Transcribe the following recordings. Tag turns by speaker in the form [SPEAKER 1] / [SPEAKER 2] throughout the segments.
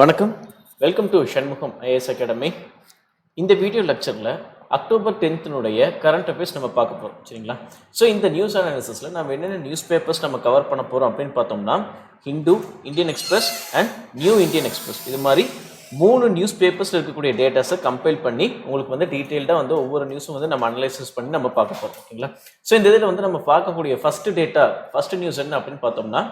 [SPEAKER 1] வணக்கம், welcome to Shanmugam IAS Academy. இந்த video லெக்சரில் October 10th கரண்ட் அஃபேர்ஸ் நம்ம பார்க்க போகிறோம். சரிங்களா? ஸோ இந்த நியூஸ் அனாலிசிஸில் நம்ம என்னென்ன நியூஸ் பேப்பர்ஸ் நம்ம கவர் பண்ண போகிறோம் அப்படின்னு பார்த்தோம்னா Hindu, Indian express and new Indian express, இது மாதிரி 3 நியூஸ் பேப்பர்ஸில் இருக்கக்கூடிய டேட்டாஸை கம்பைல் பண்ணி உங்களுக்கு டீட்டெயில்டாக ஒவ்வொரு நியூஸும் நம்ம அனலைசிஸ் பண்ணி நம்ம பார்க்க போகிறோம். ஓகேங்களா? ஸோ இந்த இதில் நம்ம பார்க்கக்கூடிய ஃபர்ஸ்ட் நியூஸ் என்ன அப்படின்னு பார்த்தோம்னா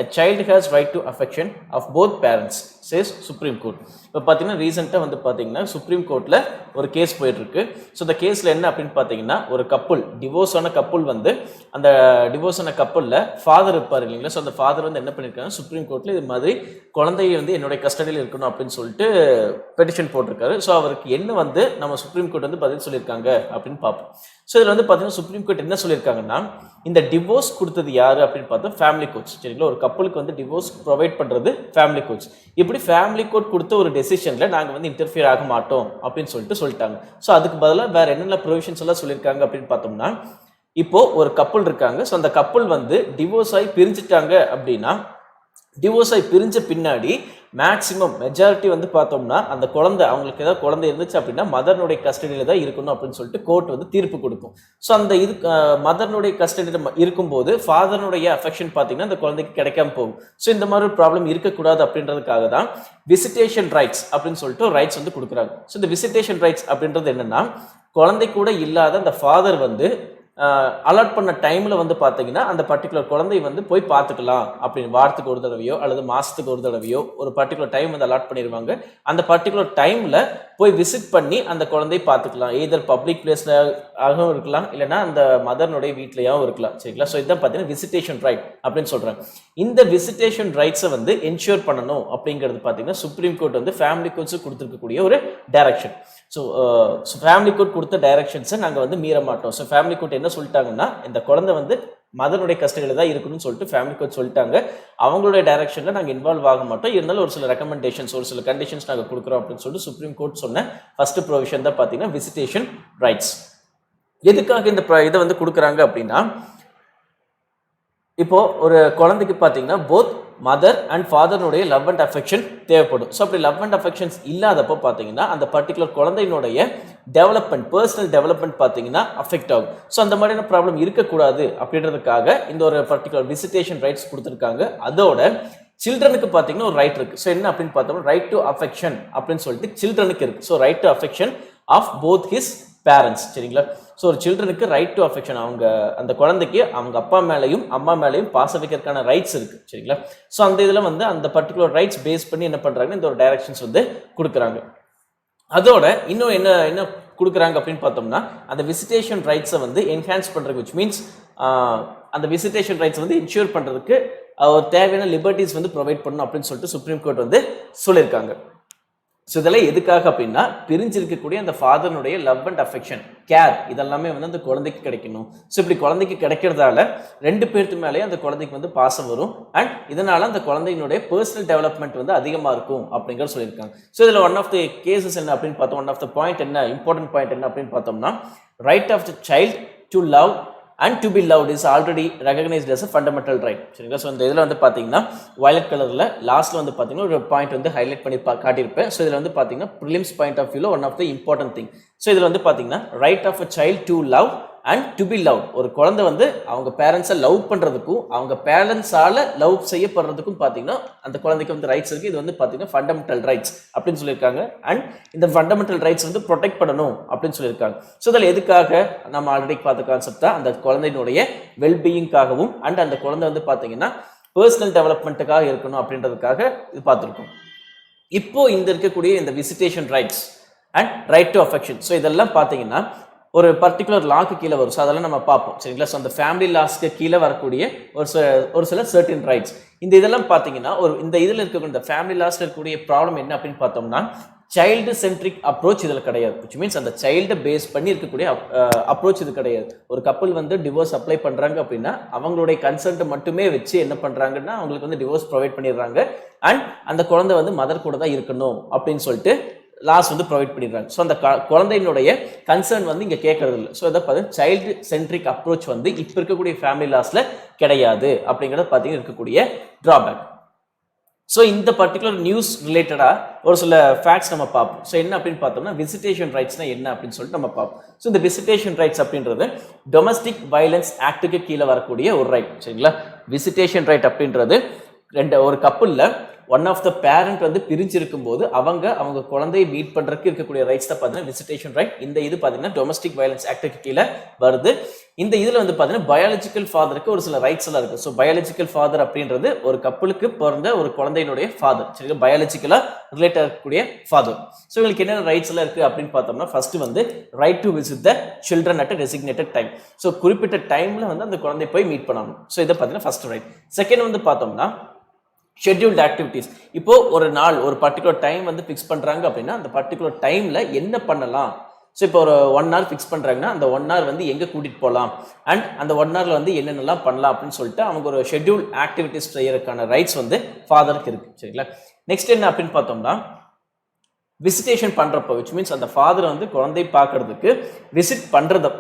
[SPEAKER 1] A child has right to affection of both parents, says Supreme Court. இப்போ பார்த்தீங்கன்னா ரீசெண்டாக பார்த்தீங்கன்னா சுப்ரீம் கோர்ட்டில் ஒரு கேஸ் போயிட்டுருக்கு. ஸோ இந்த கேஸில் என்ன அப்படின்னு பார்த்தீங்கன்னா ஒரு கப்புள், டிவோர்ஸ் ஆன கப்புள் அந்த டிவோர்ஸ் ஆன கப்புளில் ஃபாதர் இருப்பார் இல்லைங்களா. ஸோ அந்த ஃபாதர் என்ன பண்ணியிருக்காங்க, சுப்ரீம் கோர்ட்டில் இது மாதிரி குழந்தையை என்னுடைய கஸ்டடியில் இருக்கணும் அப்படின்னு சொல்லிட்டு பெட்டிஷன் போட்டிருக்காரு. ஸோ அவருக்கு என்ன நம்ம சுப்ரீம் கோர்ட் பதில் சொல்லியிருக்காங்க அப்படின்னு பார்ப்போம். ஸோ இதில் பார்த்தீங்கன்னா சுப்ரீம் கோர்ட் என்ன சொல்லியிருக்காங்கன்னா, இந்த டிவோர்ஸ் கொடுத்தது யார் அப்படின்னு பார்த்தா ஃபேமிலி கோர்ட்ஸ். சரிங்களா? ஒரு கப்பலுக்கு டிவோர்ஸ் ப்ரொவைட் பண்ணுறது ஃபேமிலி கோர்ட்ஸ். இப்படி ஃபேமிலி கோர்ட் கொடுத்த ஒரு டெசிஷனில் நாங்கள் இன்டர்ஃபியர் ஆக மாட்டோம் அப்படின்னு சொல்லிட்டாங்க. ஸோ அதுக்கு பதிலாக வேறு என்னென்ன ப்ரொவிஷன்ஸ் எல்லாம் சொல்லியிருக்காங்க அப்படின்னு பார்த்தோம்னா, இப்போ ஒரு கப்பல் இருக்காங்க. ஸோ அந்த கப்பல் டிவோர்ஸ் ஆகி பிரிஞ்சுட்டாங்க அப்படின்னா, டிவோர்ஸ் ஆகி பிரிஞ்ச பின்னாடி மேக்ஸிமம் மெஜாரிட்டி பார்த்தோம்னா அந்த குழந்தை, அவங்களுக்கு ஏதாவது குழந்தை இருந்துச்சு அப்படின்னா மதர்னுடைய கஸ்டடியில் தான் இருக்கணும் அப்படின்னு சொல்லிட்டு கோர்ட் தீர்ப்பு கொடுக்கும். ஸோ அந்த இது மதர்னுடைய கஸ்டடியில் இருக்கும்போது ஃபாதர்னுடைய அஃபெக்ஷன் பார்த்தீங்கன்னா அந்த குழந்தைக்கு கிடைக்காம போகும். ஸோ இந்த மாதிரி ஒரு ப்ராப்ளம் இருக்கக்கூடாது அப்படின்றதுக்காக தான் விசிட்டேஷன் ரைட்ஸ் அப்படின்னு சொல்லிட்டு ரைட்ஸ் கொடுக்குறாங்க. ஸோ இந்த விசிட்டேஷன் ரைட்ஸ் அப்படின்றது என்னன்னா, குழந்தை கூட இல்லாத அந்த ஃபாதர் அலாட் பண்ண டைமில் பார்த்தீங்கன்னா அந்த பர்டிகுலர் குழந்தை போய் பார்த்துக்கலாம் அப்படின்னு வாரத்துக்கு ஒரு தடவையோ அல்லது மாதத்துக்கு ஒரு தடவையோ ஒரு பர்டிகுலர் டைம் அலாட் பண்ணிடுவாங்க. அந்த பர்டிகுலர் டைமில் போய் விசிட் பண்ணி அந்த குழந்தையை பார்த்துக்கலாம். எதர் பப்ளிக் பிளேஸில் ஆகவும் இருக்கலாம், இல்லைனா அந்த மதர்னுடைய வீட்லையாகவும் இருக்கலாம். சரிங்களா? ஸோ இதான் பார்த்தீங்கன்னா விசிட்டேஷன் ரைட் அப்படின்னு சொல்கிறாங்க. இந்த விசிட்டேஷன் ரைட்ஸை என்ஷூர் பண்ணணும் அப்படிங்கிறது பார்த்தீங்கன்னா சுப்ரீம் கோர்ட் ஃபேமிலி கோர்ட்ஸுக்கு கொடுத்துருக்கக்கூடிய ஒரு டைரக்ஷன். ஸோ ஃபேமிலி கோர்ட் கொடுத்த டைரக்ஷன்ஸை நாங்கள் மீற மாட்டோம். ஸோ ஃபேமிலி கோர்ட் என்ன சொல்லிட்டாங்கன்னா, இந்த குழந்தை மதனுடைய கஸ்டடியில் தான் இருக்கணும்னு சொல்லிட்டு ஃபேமிலி கோர்ட் சொல்லிட்டாங்க. அவங்களுடைய டைரக்ஷனில் நாங்கள் இன்வால்வ் ஆக மாட்டோம். இருந்தாலும் ஒரு சில ரெக்கமெண்டேஷன்ஸ், ஒரு சில கண்டிஷன்ஸ் நாங்கள் கொடுக்குறோம் அப்படின்னு சொல்லிட்டு சுப்ரீம் கோர்ட் சொன்ன ஃபர்ஸ்ட் ப்ரொவிஷன் தான் பார்த்தீங்கன்னா விசிட்டேஷன் ரைட்ஸ். எதுக்காக இந்த இதை கொடுக்குறாங்க அப்படின்னா, இப்போ ஒரு குழந்தைக்கு பார்த்தீங்கன்னா போத் மதர் அண்ட் ஃபாதர்னுடைய லவ் அண்ட் அஃபெக்ஷன் தேவைப்படும். ஸோ அப்படி லவ் அண்ட் அஃபெக்ஷன்ஸ் இல்லாதப்போ பார்த்தீங்கன்னா அந்த பர்டிகுலர் குழந்தையினுடைய டெவலப்மெண்ட், பர்சனல் டெவலப்மெண்ட் பார்த்தீங்கன்னா அஃபெக்ட் ஆகும். ஸோ அந்த மாதிரியான ப்ராப்ளம் இருக்கக்கூடாது அப்படின்றதுக்காக இந்த ஒரு பர்டிகுலர் விசிட்டேஷன் ரைட்ஸ் கொடுத்துருக்காங்க. அதோட சில்ட்ரனுக்கு பார்த்தீங்கன்னா ஒரு ரைட் இருக்குது. ஸோ என்ன அப்படின்னு பார்த்தோம்னா ரைட் டு அஃபெக்ஷன் அப்படின்னு சொல்லிட்டு சில்ட்ரனுக்கு இருக்குது. So right to affection of both his parents. சரிங்களா? ஸோ ஒரு சில்ட்ரனுக்கு ரைட் டு அஃபெக்ஷன், அவங்க அந்த குழந்தைக்கு அவங்க அப்பா மேலேயும் அம்மா மேலேயும் பாச வைக்கிறதுக்கான ரைட்ஸ் இருக்குது. சரிங்களா? ஸோ அந்த இதில் அந்த பர்டிகுலர் ரைட்ஸ் பேஸ் பண்ணி என்ன பண்ணுறாங்க, இந்த ஒரு டைரக்ஷன்ஸ் கொடுக்குறாங்க. அதோட இன்னும் என்ன கொடுக்குறாங்க அப்படின்னு பார்த்தோம்னா, அந்த விசிட்டேஷன் ரைட்ஸை என்ஹான்ஸ் பண்ணுறதுக்கு, விச் மீன்ஸ் அந்த விசிட்டேஷன் ரைட்ஸ் இன்ஷூர் பண்ணுறதுக்கு ஒரு தேவையான லிபர்ட்டிஸ் ப்ரொவைட் பண்ணணும் அப்படின்னு சொல்லிட்டு சுப்ரீம் கோர்ட் சொல்லியிருக்காங்க. ஸோ இதெல்லாம் எதுக்காக அப்படின்னா, பிரிஞ்சிருக்கக்கூடிய அந்த ஃபாதர்னுடைய லவ் அண்ட் அஃபெக்ஷன், கேர், இதெல்லாமே அந்த குழந்தைக்கு கிடைக்கணும். ஸோ இப்படி குழந்தைக்கு கிடைக்கிறதால 2 பேருக்கு மேலேயே அந்த குழந்தைக்கு பாசம் வரும். அண்ட் இதனால அந்த குழந்தையினுடைய பர்சனல் டெவலப்மெண்ட் அதிகமாக இருக்கும் அப்படிங்கிறத சொல்லியிருக்காங்க. ஸோ இதில் ஒன் ஆஃப் த கேசஸ் என்ன அப்படின்னு பார்த்தோம், ஒன் ஆஃப் த பாயிண்ட் என்ன, இம்பார்ட்டன்ட் பாயிண்ட் என்ன அப்படின்னு பார்த்தோம்னா, right of the child to love and to be loved is already recognized as a fundamental right. சரிங்களா? ஸோ இந்த இதில் பார்த்தீங்கன்னா வயலட் கலரில் லாஸ்ட்டில் பார்த்தீங்கன்னா ஒரு பாயிண்ட் ஹைலைட் பண்ணி காட்டியிருப்பேன். ஸோ இதில் பார்த்தீங்கன்னா ப்ரிலிம்ஸ் பாயிண்ட் ஆஃப் வியூவில் one of the important thing. So இதில் பார்த்தீங்கன்னா right of a child to love and to be love. ஒரு குழந்தை அவங்க பேரண்ட்ஸை லவ் பண்ணுறதுக்கும் அவங்க பேரண்ட்ஸால் லவ் செய்யப்படுறதுக்கும் பார்த்தீங்கன்னா அந்த குழந்தைக்கு ரைட்ஸ் இருக்குது. இது பார்த்தீங்கன்னா ஃபண்டமெண்டல் ரைட்ஸ் அப்படின்னு சொல்லியிருக்காங்க. அண்ட் இந்த ஃபண்டமெண்டல் ரைட்ஸ் ப்ரொடெக்ட் பண்ணணும் அப்படின்னு சொல்லியிருக்காங்க. ஸோ இதில் எதுக்காக நம்ம ஆல்ரெடி பார்த்த கான்செப்ட் தான், அந்த குழந்தையினுடைய வெல்பீயிங்காகவும் அண்ட் அந்த குழந்தை பார்த்தீங்கன்னா பர்சனல் டெவலப்மெண்ட்டுக்காக இருக்கணும் அப்படின்றதுக்காக இது பார்த்துருக்கோம். இப்போ இருக்கக்கூடிய இந்த visitation rights and right to affection, so இதெல்லாம் பார்த்தீங்கன்னா ஒரு பர்டிகுலர் லாக்கு கீழே வரும். ஸோ அதெல்லாம் நம்ம பார்ப்போம். சரிங்களா? ஸோ அந்த ஃபேமிலி லாஸ்க்கு கீழே வரக்கூடிய ஒரு சில சர்டின் ரைட்ஸ், இதெல்லாம் பார்த்தீங்கன்னா இந்த இதில் இருக்கக்கூடிய இந்த ஃபேமிலி லாஸ்ல இருக்கக்கூடிய ப்ராப்ளம் என்ன அப்படின்னு பார்த்தோம்னா, சைல்டு சென்ட்ரிக் அப்ரோச் இதில் கிடையாது. விச் மீன்ஸ் அந்த சைல்டை பேஸ் பண்ணி இருக்கக்கூடிய அப்ரோச் இது கிடையாது. ஒரு கப்பல் டிவோர்ஸ் அப்ளை பண்ணுறாங்க அப்படின்னா அவங்களுடைய கன்சென்ட்டை மட்டுமே வச்சு என்ன பண்ணுறாங்கன்னா அவங்களுக்கு டிவோர்ஸ் ப்ரொவைட் பண்ணிடுறாங்க. அண்ட் அந்த குழந்தை மதர் கூட தான் இருக்கணும் அப்படின்னு சொல்லிட்டு லாஸ் ப்ரொவைட் பண்ணிடுறாங்க. ஸோ அந்த குழந்தையினுடைய கன்சர்ன் இங்கே கேட்கறது இல்லை. ஸோ இதை பார்த்தீங்கன்னா சைல்டு சென்ட்ரிக் அப்ரோச் இப்போ இருக்கக்கூடிய ஃபேமிலி லாஸில் கிடையாது அப்படிங்கிறத பார்த்தீங்கன்னா இருக்கக்கூடிய ட்ராபேக். ஸோ இந்த பர்டிகுலர் நியூஸ் ரிலேட்டடாக ஒரு சில ஃபேக்ட்ஸ் நம்ம பார்ப்போம். ஸோ என்ன அப்படின்னு பார்த்தோம்னா விசிட்டேஷன் ரைட்ஸ்னா என்ன அப்படின்னு சொல்லிட்டு நம்ம பார்ப்போம். ஸோ இந்த விசிட்டேஷன் ரைட்ஸ் அப்படின்றது டொமஸ்டிக் வயலன்ஸ் ஆக்டுக்கு கீழே வரக்கூடிய ஒரு ரைட். சரிங்களா, விசிட்டேஷன் ரைட் அப்படின்றது ஒரு கப்புளில் ஒன் ஆஃப் த பேரண்ட் வந்து பிரிஞ்சிருக்கும் போது அவங்க குழந்தையை மீட் பண்ணுறதுக்கு இருக்கக்கூடிய ரைட்ஸ் தான் பார்த்தீங்கன்னா விசிட்டேஷன் ரைட். இந்த இது பார்த்தீங்கன்னா டொமஸ்டிக் வயலன்ஸ் ஆக்டுக்கு கீழே வருது. இந்த இதில் வந்து பார்த்தீங்கன்னா பயாலஜிக்கல் ஃபாதருக்கு ஒரு சில ரைட்ஸ் எல்லாம் இருக்குது. ஸோ பயாலஜிக்கல் ஃபாதர் அப்படின்றது ஒரு கப்புளுக்கு பிறந்த ஒரு குழந்தையினுடைய ஃபாதர். சரிங்களா, பயாலஜிக்கலாக ரிலேட் ஆகக்கூடிய ஃபாதர். ஸோ இவங்களுக்கு என்னென்ன ரைட்ஸ் எல்லாம் இருக்குது அப்படின்னு பார்த்தோம்னா ஃபர்ஸ்ட் வந்து right to visit the children at designated time. So குறிப்பிட்ட டைமில் வந்து அந்த குழந்தை போய் மீட் பண்ணணும். ஸோ இதை பார்த்தீங்கன்னா ஃபர்ஸ்ட் ரைட். செகண்ட் வந்து பார்த்தோம்னா ஷெட்யூல்டு ஆக்டிவிட்டீஸ். இப்போ ஒரு நாள் ஒரு பர்டிகுலர் டைம் வந்து ஃபிக்ஸ் பண்ணுறாங்க அப்படின்னா அந்த பர்டிகுலர் டைமில் என்ன பண்ணலாம். ஸோ இப்போ ஒரு 1 hour ஃபிக்ஸ் பண்ணுறாங்கன்னா அந்த 1 hour வந்து எங்கே கூட்டிகிட்டு போகலாம் அண்ட் அந்த 1 hourல வந்து என்னென்னலாம் பண்ணலாம் அப்படின்னு சொல்லிட்டு அவங்க ஒரு ஷெட்யூல் ஆக்டிவிட்டீஸ் செய்யறதுக்கான ரைட்ஸ் வந்து ஃபாதருக்கு இருக்குது. சரிங்களா, நெக்ஸ்ட் என்ன அப்படின்னு பார்த்தோம்னா விசிட்டேஷன் பண்ணுறப்போ விச் மீன்ஸ் அந்த ஃபாதர் வந்து குழந்தை பார்க்கறதுக்கு விசிட்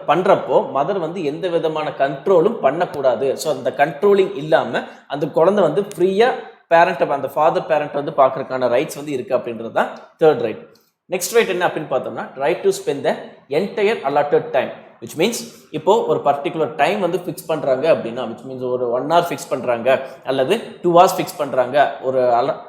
[SPEAKER 1] பண்ணுறப்போ மதர் வந்து எந்த விதமான கண்ட்ரோலும் பண்ணக்கூடாது. ஸோ அந்த கண்ட்ரோலிங் இல்லாமல் அந்த குழந்தை வந்து ஃப்ரீயாக அந்த ஃபாதர் பேரண்ட் வந்து பார்க்கறதுக்கான ரைட்ஸ் வந்து இருக்குது அப்படின்றது தான் தேர்ட் ரைட். நெக்ஸ்ட் ரைட் என்ன அப்படின்னு பார்த்தோம்னா right to spend the entire allotted time which means இப்போ ஒரு பர்டிகுலர் டைம் வந்து ஃபிக்ஸ் பண்ணுறாங்க அப்படின்னா விச் மீன்ஸ் ஒரு 1 hour ஃபிக்ஸ் பண்ணுறாங்க அல்லது 2 hours ஃபிக்ஸ் பண்ணுறாங்க, ஒரு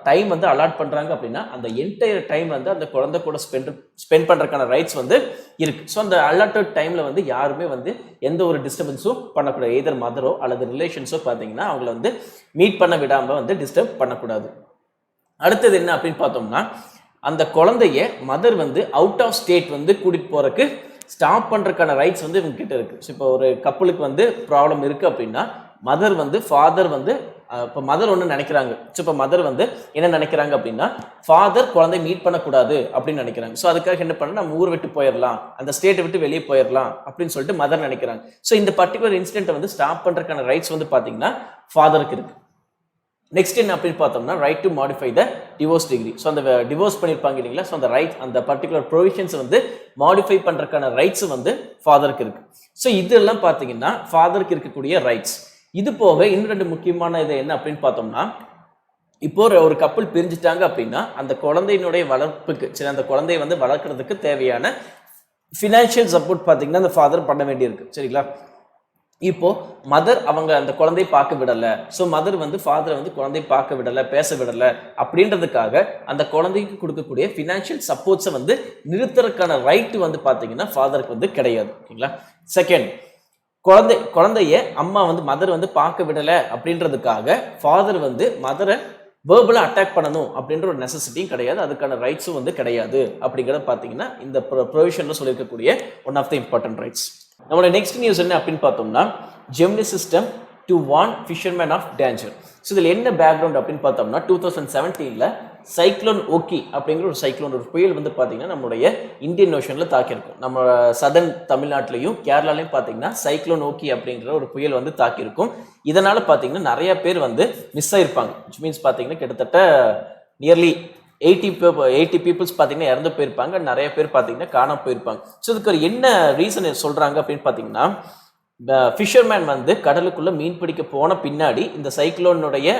[SPEAKER 1] டைம் வந்து அலாட் பண்ணுறாங்க அப்படின்னா அந்த என்டையர் டைம் வந்து அந்த குழந்தை கூட ஸ்பெண்ட் பண்ணுறதுக்கான ரைட்ஸ் வந்து இருக்குது. ஸோ அந்த allotted டைமில் வந்து யாருமே வந்து எந்த ஒரு டிஸ்டர்பன்ஸும் பண்ணக்கூடாது. எதர் மதரோ அல்லது ரிலேஷன்ஸோ பார்த்தீங்கன்னா அவங்கள வந்து மீட் பண்ண விடாமல் வந்து டிஸ்டர்ப் பண்ணக்கூடாது. அடுத்தது என்ன அப்படின்னு பார்த்தோம்னா அந்த குழந்தைய மதர் வந்து அவுட் ஆஃப் ஸ்டேட் வந்து கூட்டிகிட்டு போகிறதுக்கு ஸ்டாப் பண்ணுறதுக்கான ரைட்ஸ் வந்து இவங்க கிட்ட இருக்குது. ஸோ இப்போ ஒரு கப்புளுக்கு வந்து ப்ராப்ளம் இருக்குது அப்படின்னா மதர் வந்து ஃபாதர் வந்து இப்போ மதர் ஒன்று நினைக்கிறாங்க. ஸோ இப்போ மதர் வந்து என்ன நினைக்கிறாங்க அப்படின்னா ஃபாதர் குழந்தை மீட் பண்ணக்கூடாது அப்படின்னு நினைக்கிறாங்க. ஸோ அதுக்காக என்ன பண்ண நம்ம ஊர் விட்டு போயிடலாம், அந்த ஸ்டேட்டை விட்டு வெளியே போயிடலாம் அப்படின்னு சொல்லிட்டு மதர் நினைக்கிறாங்க. ஸோ இந்த பர்டிகுலர் இன்சிடென்ட்டை வந்து ஸ்டாப் பண்ணுறதுக்கான ரைட்ஸ் வந்து பார்த்தீங்கன்னா ஃபாதருக்கு இருக்குது. நெக்ஸ்ட் என்ன அப்படின்னு பார்த்தோம்னா right to modify the divorce degree. So அந்த டிவோர்ஸ் பண்ணியிருப்பாங்க இல்லைங்களா, ஸோ அந்த ரைட் அந்த பர்டிகுலர் ப்ரொவிஷன்ஸ் வந்து மாடிஃபை பண்ணுறதுக்கான ரைட்ஸ் வந்து ஃபாதருக்கு இருக்குது. ஸோ இதெல்லாம் பார்த்தீங்கன்னா ஃபாதருக்கு இருக்கக்கூடிய ரைட்ஸ். இது போக இன்னும் 2 முக்கியமான இது என்ன அப்படின்னு பார்த்தோம்னா இப்போ ஒரு கப்பல் பிரிஞ்சுட்டாங்க அப்படின்னா அந்த குழந்தையினுடைய வளர்ப்புக்கு சரி அந்த குழந்தைய வந்து வளர்க்குறதுக்கு தேவையான ஃபினான்ஷியல் சப்போர்ட் பார்த்தீங்கன்னா அந்த ஃபாதர் பண்ண வேண்டியிருக்கு. சரிங்களா, இப்போ மதர் அவங்க அந்த குழந்தையை பார்க்க விடலை, ஸோ மதர் வந்து ஃபாதரை வந்து குழந்தையை பார்க்க விடலை, பேச விடலை அப்படின்றதுக்காக அந்த குழந்தைக்கு கொடுக்கக்கூடிய ஃபினான்ஷியல் சப்போர்ட்ஸை வந்து நிறுத்துறதுக்கான ரைட்டு வந்து பார்த்தீங்கன்னா ஃபாதருக்கு வந்து கிடையாது. ஓகேங்களா, செகண்ட் குழந்தைய அம்மா வந்து மதர் வந்து பார்க்க விடலை அப்படின்றதுக்காக ஃபாதர் வந்து மதரை வேர்பலாக அட்டாக் பண்ணணும் அப்படின்ற ஒரு நெசசிட்டியும் கிடையாது, அதுக்கான ரைட்ஸும் வந்து கிடையாது. அப்படிங்கிறத பார்த்தீங்கன்னா இந்த ப்ரொவிஷனில் சொல்லியிருக்கக்கூடிய one of the important rights. நம்மளோட நெக்ஸ்ட் நியூஸ் என்ன அப்படின்னு பார்த்தோம்னா Gemini system to warn fisherman of danger. So இதில் என்ன பேக்ரவுண்ட் அப்படின்னு பார்த்தோம்னா 2017 சைக்ளோன் ஓகி அப்படிங்கிற ஒரு சைக்ளோன் ஒரு புயல் வந்து பார்த்தீங்கன்னா நம்மளுடைய இந்தியன் ஓஷனில் தாக்கியிருக்கும். நம்ம சதர்ன் தமிழ்நாட்டிலையும் கேரளாலையும் பார்த்தீங்கன்னா சைக்ளோன் ஓகி அப்படிங்கிற ஒரு புயல் வந்து தாக்கியிருக்கும். இதனால் பார்த்தீங்கன்னா நிறைய பேர் வந்து மிஸ் ஆகிருப்பாங்க. விச் மீன்ஸ் பார்த்தீங்கன்னா கிட்டத்தட்ட நியர்லி 80 பீப்புள்ஸ் பார்த்தீங்கன்னா இறந்து போயிருப்பாங்க, நிறைய பேர் பார்த்தீங்கன்னா காணாமல் போயிருப்பாங்க. ஸோ இதுக்கு ஒரு என்ன ரீசன் சொல்கிறாங்க அப்படின்னு பார்த்தீங்கன்னா ஃபிஷர்மேன் வந்து கடலுக்குள்ளே மீன் பிடிக்க போன பின்னாடி இந்த சைக்ளோனுடைய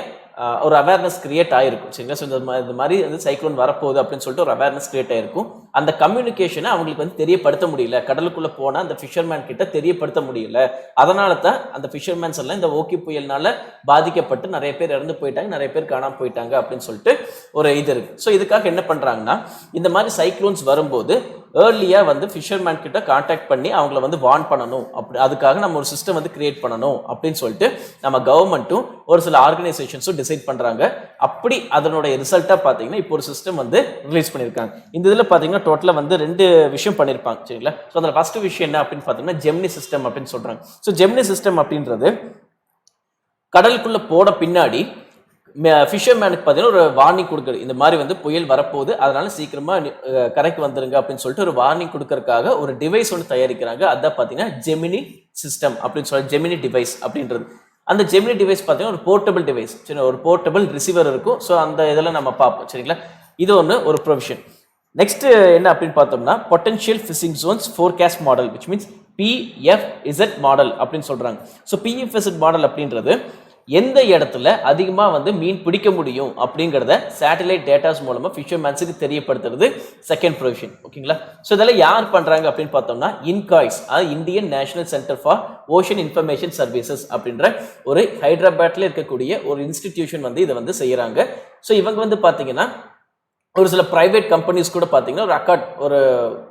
[SPEAKER 1] ஒரு அவேர்னஸ் கிரியேட் ஆகிருக்கும். சரிங்களா, ஸோ இந்த மாதிரி வந்து சைக்ளோன் வரப்போகுது அப்படின்னு சொல்லிட்டு ஒரு அவேர்னஸ் கிரியேட் ஆகிருக்கும். அந்த கம்யூனிகேஷனை அவங்களுக்கு வந்து தெரியப்படுத்த முடியல, கடலுக்குள்ளே போனால் அந்த ஃபிஷர்மேன் கிட்ட தெரியப்படுத்த முடியல. அதனால தான் அந்த ஃபிஷர்மேன்ஸ் எல்லாம் இந்த ஓகி புயல்னால பாதிக்கப்பட்டு நிறைய பேர் இறந்து போயிட்டாங்க, நிறைய பேர் காணாமல் போயிட்டாங்க அப்படின்னு சொல்லிட்டு ஒரு இது இருக்குது. ஸோ இதுக்காக என்ன பண்ணுறாங்கன்னா இந்த மாதிரி சைக்ளோன்ஸ் வரும்போது ஏர்லியாக வந்து ஃபிஷர்மேன் கிட்ட கான்டாக்ட் பண்ணி அவங்கள வந்து வார்ன் பண்ணணும். அதுக்காக நம்ம ஒரு சிஸ்டம் வந்து கிரியேட் பண்ணணும் அப்படின்னு சொல்லிட்டு நம்ம கவர்மெண்ட்டும் ஒரு சில ஆர்கனைசேஷன்ஸும் டிசைட் பண்ணுறாங்க. அப்படி அதனுடைய ரிசல்ட்டாக பார்த்தீங்கன்னா இப்போ ஒரு சிஸ்டம் வந்து ரிலீஸ் பண்ணியிருக்காங்க. இந்த இதில் பார்த்தீங்கன்னா டோட்டலாக வந்து 2 விஷயம் பண்ணியிருப்பாங்க. சரிங்களா, ஸோ அதில் ஃபர்ஸ்ட் விஷயம் என்ன அப்படின்னு பார்த்தீங்கன்னா ஜெமினி சிஸ்டம் அப்படின்னு சொல்கிறாங்க. ஸோ ஜெமினி சிஸ்டம் அப்படின்றது கடலுக்குள்ளே போன பின்னாடி ஃபிஷர்மேனுக்கு பார்த்தீங்கன்னா ஒரு வார்னிங் கொடுக்குறது, இந்த மாதிரி வந்து புயல் வரப்போகுது, அதனால சீக்கிரமாக கரைக்கு வந்துருங்க அப்படின்னு சொல்லிட்டு ஒரு வார்னிங் கொடுக்கறதுக்காக ஒரு டிவைஸ் ஒன்று தயாரிக்கிறாங்க. அதான் பார்த்தீங்கன்னா ஜெமினி சிஸ்டம் அப்படின்னு சொல்லி ஜெமினி டிவைஸ் அப்படின்றது. அந்த ஜெமினி டிவைஸ் பார்த்தீங்கன்னா ஒரு போர்ட்டபிள் டிவைஸ், சரி ஒரு போர்ட்டபிள் ரிசீவர் இருக்கும். ஸோ அந்த இதெல்லாம் நம்ம பார்ப்போம். சரிங்களா, இது ஒன்று ஒரு ப்ரொவிஷன். நெக்ஸ்ட் என்ன அப்படின்னு பார்த்தோம்னா potential fishing zones forecast model which means PFZ model அப்படின்னு சொல்கிறாங்க. ஸோ PFZ மாடல் அப்படின்றது எந்த இடத்துல அதிகமாக வந்து மீன் பிடிக்க முடியும் அப்படிங்கிறத சேட்டலைட் டேட்டாஸ் மூலமாக ஃபிஷர்மேன்ஸுக்கு தெரியப்படுத்துறது செகண்ட் ப்ரொவிஷன். ஓகேங்களா? ஸோ இதெல்லாம் யார் பண்ணுறாங்க அப்படின்னு பார்த்தோம்னா இன்காய்ஸ், அது Indian national centre for ocean information services அப்படின்ற ஒரு ஹைதராபாத்தில் இருக்கக்கூடிய ஒரு இன்ஸ்டிடியூஷன் வந்து இதை வந்து செய்கிறாங்க. ஸோ இவங்க வந்து பார்த்தீங்கன்னா ஒரு சில ப்ரைவேட் கம்பெனிஸ் கூட பார்த்தீங்கன்னா ஒரு அக்கார்ட், ஒரு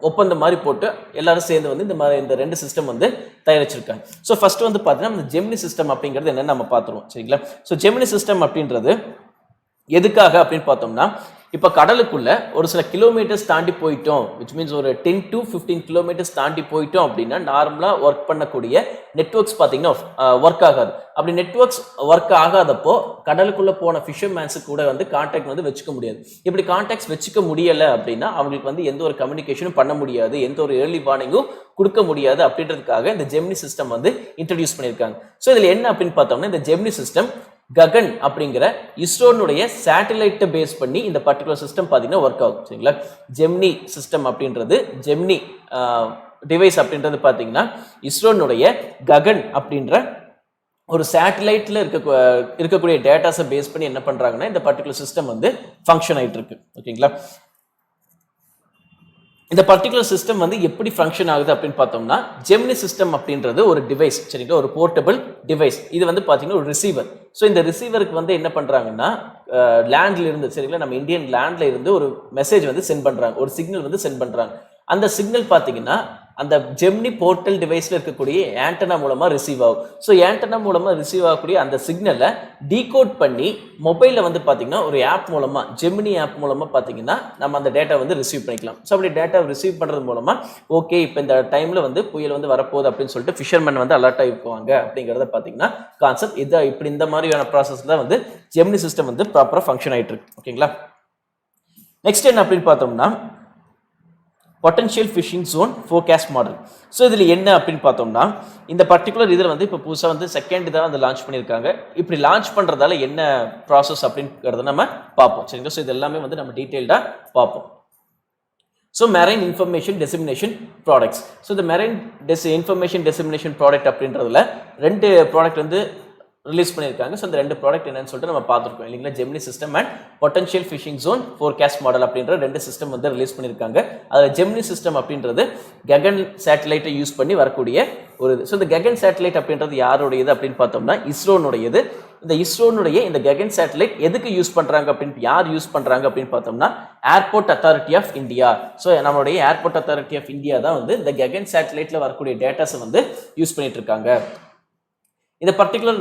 [SPEAKER 1] ஒப்பந்தம் மாதிரி போட்டு எல்லாரும் சேர்ந்து வந்து இந்த ரெண்டு சிஸ்டம் வந்து தயாரிச்சிருக்காங்க. ஸோ ஃபர்ஸ்ட் வந்து பார்த்தீங்கன்னா இந்த ஜெமினி சிஸ்டம் அப்படிங்கிறது என்னன்னு நம்ம பார்த்துருவோம். சரிங்களா? ஸோ ஜெமினி சிஸ்டம் அப்படின்றது எதுக்காக அப்படின்னு பார்த்தோம்னா, இப்போ கடலுக்குள்ள ஒரு சில கிலோமீட்டர்ஸ் தாண்டி போயிட்டோம், விச் மீன்ஸ் ஒரு 10 to 15 கிலோமீட்டர்ஸ் தாண்டி போயிட்டோம் அப்படின்னா நார்மலாக ஒர்க் பண்ணக்கூடிய நெட்ஒர்க்ஸ் பார்த்தீங்கன்னா ஒர்க் ஆகாது. அப்படி நெட்ஒர்க்ஸ் ஒர்க் ஆகாதப்போ கடலுக்குள்ள போன ஃபிஷர்மேன்ஸு கூட வந்து கான்டாக்ட் வந்து வச்சுக்க முடியாது. இப்படி கான்டாக்ட்ஸ் வச்சுக்க முடியலை அப்படின்னா அவங்களுக்கு வந்து எந்த ஒரு கம்யூனிகேஷனும் பண்ண முடியாது, எந்த ஒரு ஏர்லி வார்னிங்கும் கொடுக்க முடியாது. அப்படின்றதுக்காக இந்த ஜெமினி சிஸ்டம் வந்து இன்ட்ரடியூஸ் பண்ணியிருக்காங்க. ஸோ இதில் என்ன அப்படின்னு பார்த்தோம்னா, இந்த ஜெமினி சிஸ்டம் ககன் அப்படிங்கிற இஸ்ரோனுடைய சேட்டலைட்டை பேஸ் பண்ணி இந்த பர்டிகுலர் சிஸ்டம் பார்த்தீங்கன்னா ஒர்க் ஆகும். சரிங்களா? ஜெமினி சிஸ்டம் அப்படின்றது, ஜெமினி டிவைஸ் அப்படின்றது பார்த்தீங்கன்னா இஸ்ரோனுடைய ககன் அப்படின்ற ஒரு சேட்டலைட்டில் இருக்கக்கூடிய டேட்டாஸை பேஸ் பண்ணி என்ன பண்ணுறாங்கன்னா இந்த பர்டிகுலர் சிஸ்டம் வந்து ஃபங்க்ஷன் ஆகிட்டு இருக்கு. ஓகேங்களா? இந்த பர்டிகுலர் சிஸ்டம் வந்து எப்படி ஃபங்க்ஷன் ஆகுது அப்படின்னு பார்த்தோம்னா, ஜெமினி சிஸ்டம் அப்படின்றது ஒரு டிவைஸ். சரிங்களா? ஒரு போர்ட்டபிள் டிவைஸ். இது வந்து பார்த்தீங்கன்னா ஒரு ரிசீவர். ஸோ இந்த ரிசீவருக்கு வந்து என்ன பண்ணுறாங்கன்னா லேண்ட்ல இருந்து, சரிங்களா, நம்ம இந்தியன் லேண்ட்ல இருந்து ஒரு மெசேஜ் வந்து சென்ட் பண்ணுறாங்க, ஒரு சிக்னல் வந்து சென்ட் பண்ணுறாங்க. அந்த சிக்னல் பார்த்தீங்கன்னா அந்த ஜெமினி போர்ட்டல் டிவைஸில் இருக்கக்கூடிய ஆண்டனா மூலமாக ரிசீவ் ஆகும். ஸோ ஆண்டனா மூலமாக ரிசீவ் ஆகக்கூடிய அந்த சிக்னலை டீகோட் பண்ணி மொபைலில் வந்து பார்த்தீங்கன்னா ஒரு ஆப் மூலமாக, ஜெமினி ஆப் மூலமாக பார்த்தீங்கன்னா நம்ம அந்த டேட்டா வந்து ரிசீவ் பண்ணிக்கலாம். ஸோ அப்படி டேட்டா ரிசீவ் பண்ணுறது மூலமாக ஓகே இப்போ இந்த டைமில் வந்து புயல் வந்து வரப்போகுது அப்படின்னு சொல்லிட்டு ஃபிஷர்மேன் வந்து அலர்ட் ஆகிருக்குவாங்க அப்படிங்கிறத பார்த்தீங்கன்னா கான்செப்ட் இதை இப்படி இந்த மாதிரியான ப்ராசஸ் தான் வந்து ஜெமினி சிஸ்டம் வந்து ப்ராப்பராக ஃபங்க்ஷன் ஆகிட்டு இருக்கு. ஓகேங்களா? நெக்ஸ்ட் என்ன அப்படின்னு பார்த்தோம்னா potential fishing zone forecast model. So இதில் என்ன அப்படின்னு பார்த்தோம்னா, இந்த பர்டிகுலர் இதில் வந்து இப்போ புதுசாக வந்து செகண்ட் தான் வந்து லான்ச் பண்ணியிருக்காங்க. இப்படி லான்ச் பண்ணுறதால என்ன ப்ராசஸ் அப்படிங்கிறத நம்ம பார்ப்போம். சரிங்களா? ஸோ இது எல்லாமே வந்து நம்ம டீட்டெயில்டாக பார்ப்போம். So marine information dissemination products. So இந்த மெரைன் இன்ஃபர்மேஷன் டெசிமினேஷன் ப்ராடக்ட் அப்படின்றதுல ரெண்டு ப்ராடக்ட் வந்து ரிலீஸ் பண்ணியிருக்காங்க. ஸோ இந்த ரெண்டு ப்ராடக்ட் என்னன்னு சொல்லிட்டு நம்ம பார்த்துருக்கோம் இல்லைங்களா? Gemini system and potential fishing zone forecast model அப்படின்ற ரெண்டு சிஸ்டம் வந்து ரிலீஸ் பண்ணியிருக்காங்க. அதில் ஜெமினி சிஸ்டம் அப்படின்றது ககன் சேட்டலைட்டை யூஸ் பண்ணி வரக்கூடிய ஒரு இது. ஸோ இந்த ககன் சேட்டலைட் அப்படின்றது யாருடையது அப்படின்னு பார்த்தோம்னா இஸ்ரோனுடையது. இந்த இஸ்ரோனுடைய இந்த ககன் சேட்டலைட் எதுக்கு யூஸ் பண்ணுறாங்க அப்படின்னு, யார் யூஸ் பண்ணுறாங்க அப்படின்னு பார்த்தோம்னா airport authority of India. So நம்மளுடைய ஏர்போர்ட் அத்தாரிட்டி ஆஃப் இந்தியா தான் வந்து இந்த ககன் சேட்டலைட்டில் வரக்கூடிய டேட்டாஸை வந்து யூஸ் பண்ணிட்டு இருக்காங்க. இந்த பர்டிகுலர்